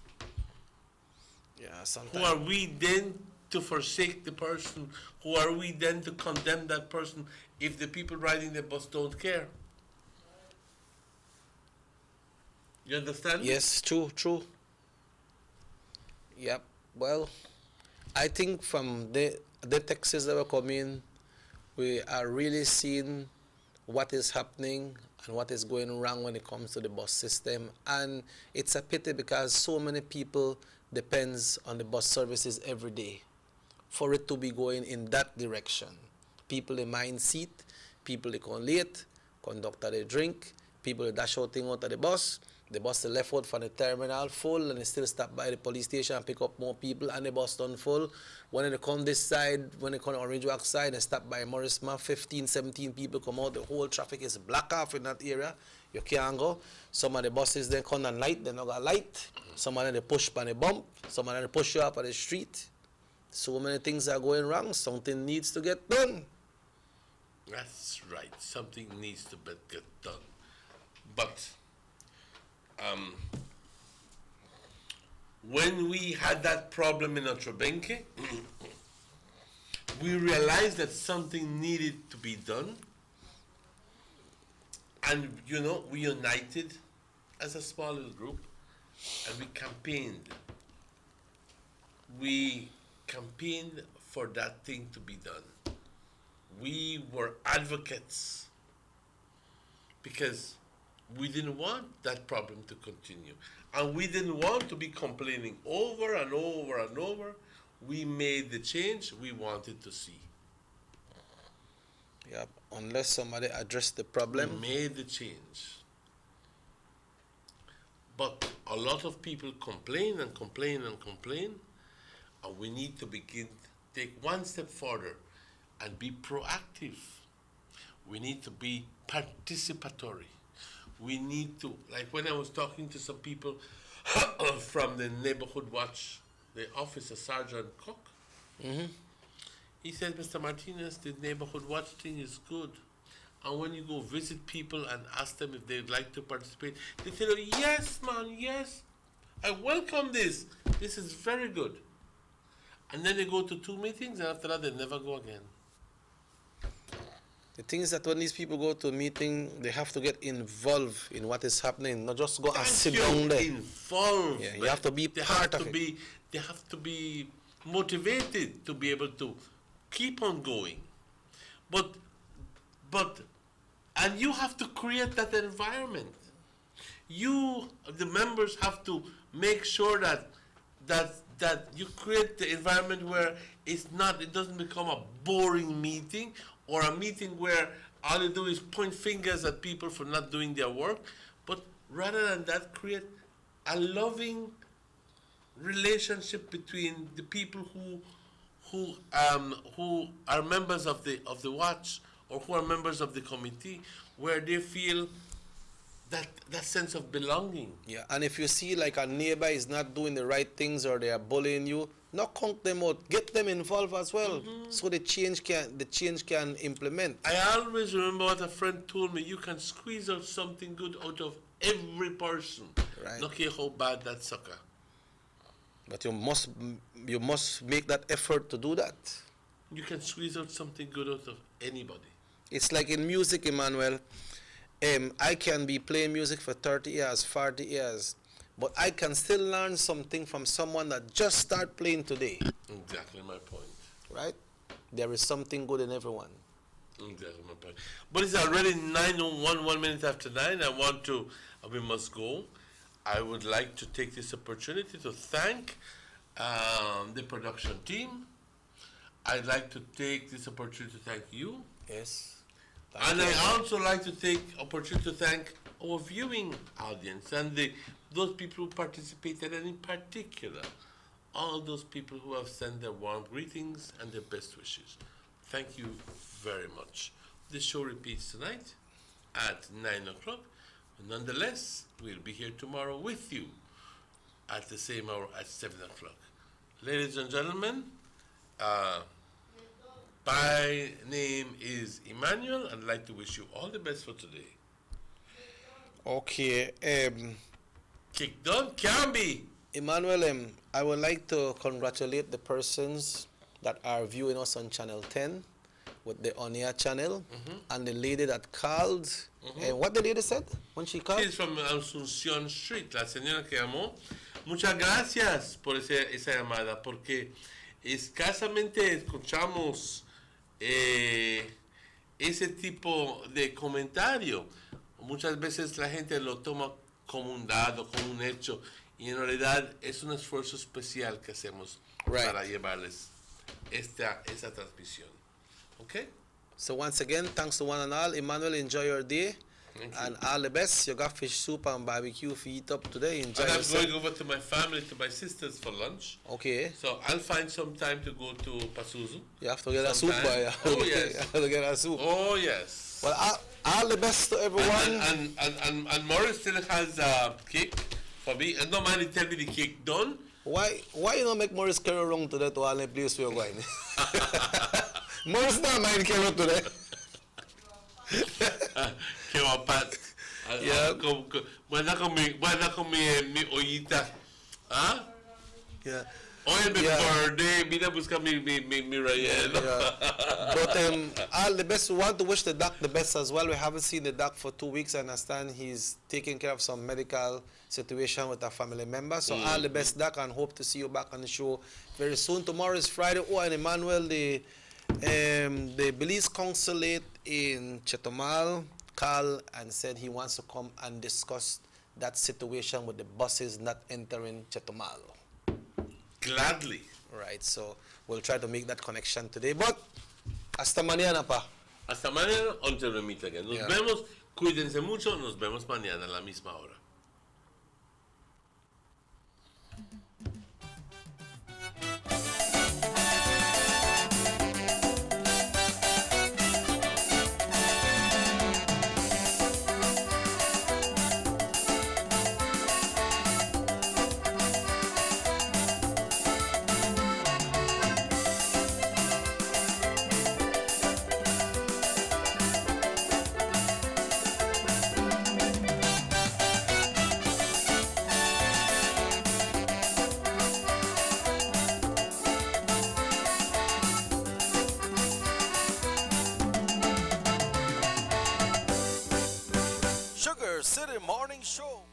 Yeah, sometimes. Who are we then to forsake the person? Who are we then to condemn that person if the people riding the bus don't care? You understand? Yes, true. Yep. Well, I think from the texts that were coming, we are really seeing what is happening and what is going wrong when it comes to the bus system. And it's a pity because so many people depends on the bus services every day for it to be going in that direction. People in mind seat, people they come late, conductor they drink, people they dash out thing out of the bus they left out from the terminal full and they still stop by the police station and pick up more people and the bus done full. When they come this side, when they come Orange Walk side and stop by Morris Mount, 15, 17 people come out, the whole traffic is blocked off in that area. You can't go. Some of the buses then come and light, they not got light. Some of them they push by the bump, some of them they push you up on the street. So many things are going wrong, something needs to get done. That's right, something needs to get done. But when we had that problem in Otrobenke, we realized that something needed to be done. And, you know, we united as a small little group and we campaigned. We campaigned for that thing to be done. We were advocates because we didn't want that problem to continue. And we didn't want to be complaining over and over and over. We made the change we wanted to see. Yep, unless somebody addressed the problem. We made the change. But a lot of people complain and complain and complain, and we need to begin, take one step further and be proactive. We need to be participatory. We need to, like when I was talking to some people from the Neighborhood Watch, the officer, Sergeant Cook, he said, Mr. Martinez, the Neighborhood Watch thing is good. And when you go visit people and ask them if they'd like to participate, they say, oh, yes, man, yes. I welcome this. This is very good. And then they go to 2 meetings, and after that, they never go again. The thing is that when these people go to a meeting, they have to get involved in what is happening, not just go and sit down there. Involved. Yeah, you have to be part of it. They have to be motivated to be able to keep on going. And you have to create that environment. You, the members, have to make sure that you create the environment where it doesn't become a boring meeting or a meeting where all you do is point fingers at people for not doing their work, but rather than that, create a loving relationship between the people who are members of the watch or who are members of the committee, where they feel that sense of belonging. Yeah, and if you see like a neighbor is not doing the right things or they are bullying you, not count them out, get them involved as well, so the change can implement. I always remember what a friend told me: you can squeeze out something good out of every person, right? No care how bad that sucker. But you must make that effort to do that. You can squeeze out something good out of anybody. It's like in music, Emmanuel. I can be playing music for 30 years, 40 years, but I can still learn something from someone that just start playing today. Exactly my point. Right? There is something good in everyone. Exactly my point. But it's already 9:01, 1 minute after 9. We must go. I would like to take this opportunity to thank the production team. I'd like to take this opportunity to thank you. Yes. And I also like to take opportunity to thank our viewing audience and those people who participated, and in particular, all those people who have sent their warm greetings and their best wishes. Thank you very much. This show repeats tonight at 9 o'clock. Nonetheless, we'll be here tomorrow with you at the same hour at 7 o'clock. Ladies and gentlemen, my name is Emmanuel. I'd like to wish you all the best for today. Okay. Kick done, can be. Emmanuel, I would like to congratulate the persons that are viewing us on Channel 10 with the on-air channel, and the lady that called. What the lady said when she called? She's from Asunción Street, la señora que llamó. Muchas gracias por esa llamada, porque escasamente escuchamos ese tipo de comentario. Muchas veces la gente lo toma como un dado, como un hecho, y en realidad es un esfuerzo especial que hacemos para llevarles esa transmisión. Okay? So once again, thanks to one and all. Emmanuel, enjoy your day. And all the best. You got fish soup and barbecue for eat up today. Enjoy yourself. I'm going over to my family, to my sisters for lunch. Okay. So I'll find some time to go to Pazuzu. You have to get a soup, boy. Oh, yes. You have to get a soup. Oh, yes. Well, all the best to everyone. And Morris still has a cake for me. And don't mind he tell me the cake done. Why you don't make Morris carry around today to all the place we're going? Morris not mind carry around today. Pat. Buena con mi ollita. ¿Ah? Yeah. Oye, mi birthday, vine a buscar mi relleno. But all the best. We want to wish the doc the best as well. We haven't seen the doc for 2 weeks. I understand he's taking care of some medical situation with a family member. So all the best, doc, and hope to see you back on the show very soon. Tomorrow is Friday. Oh, and Emmanuel, the Belize Consulate in Chetumal called and said he wants to come and discuss that situation with the buses not entering Chetumal. Gladly. Right, so we'll try to make that connection today. But hasta mañana, pa. Hasta mañana, until we meet again. Nos vemos, cuídense mucho, nos vemos mañana a la misma hora. Sugar City Morning Show.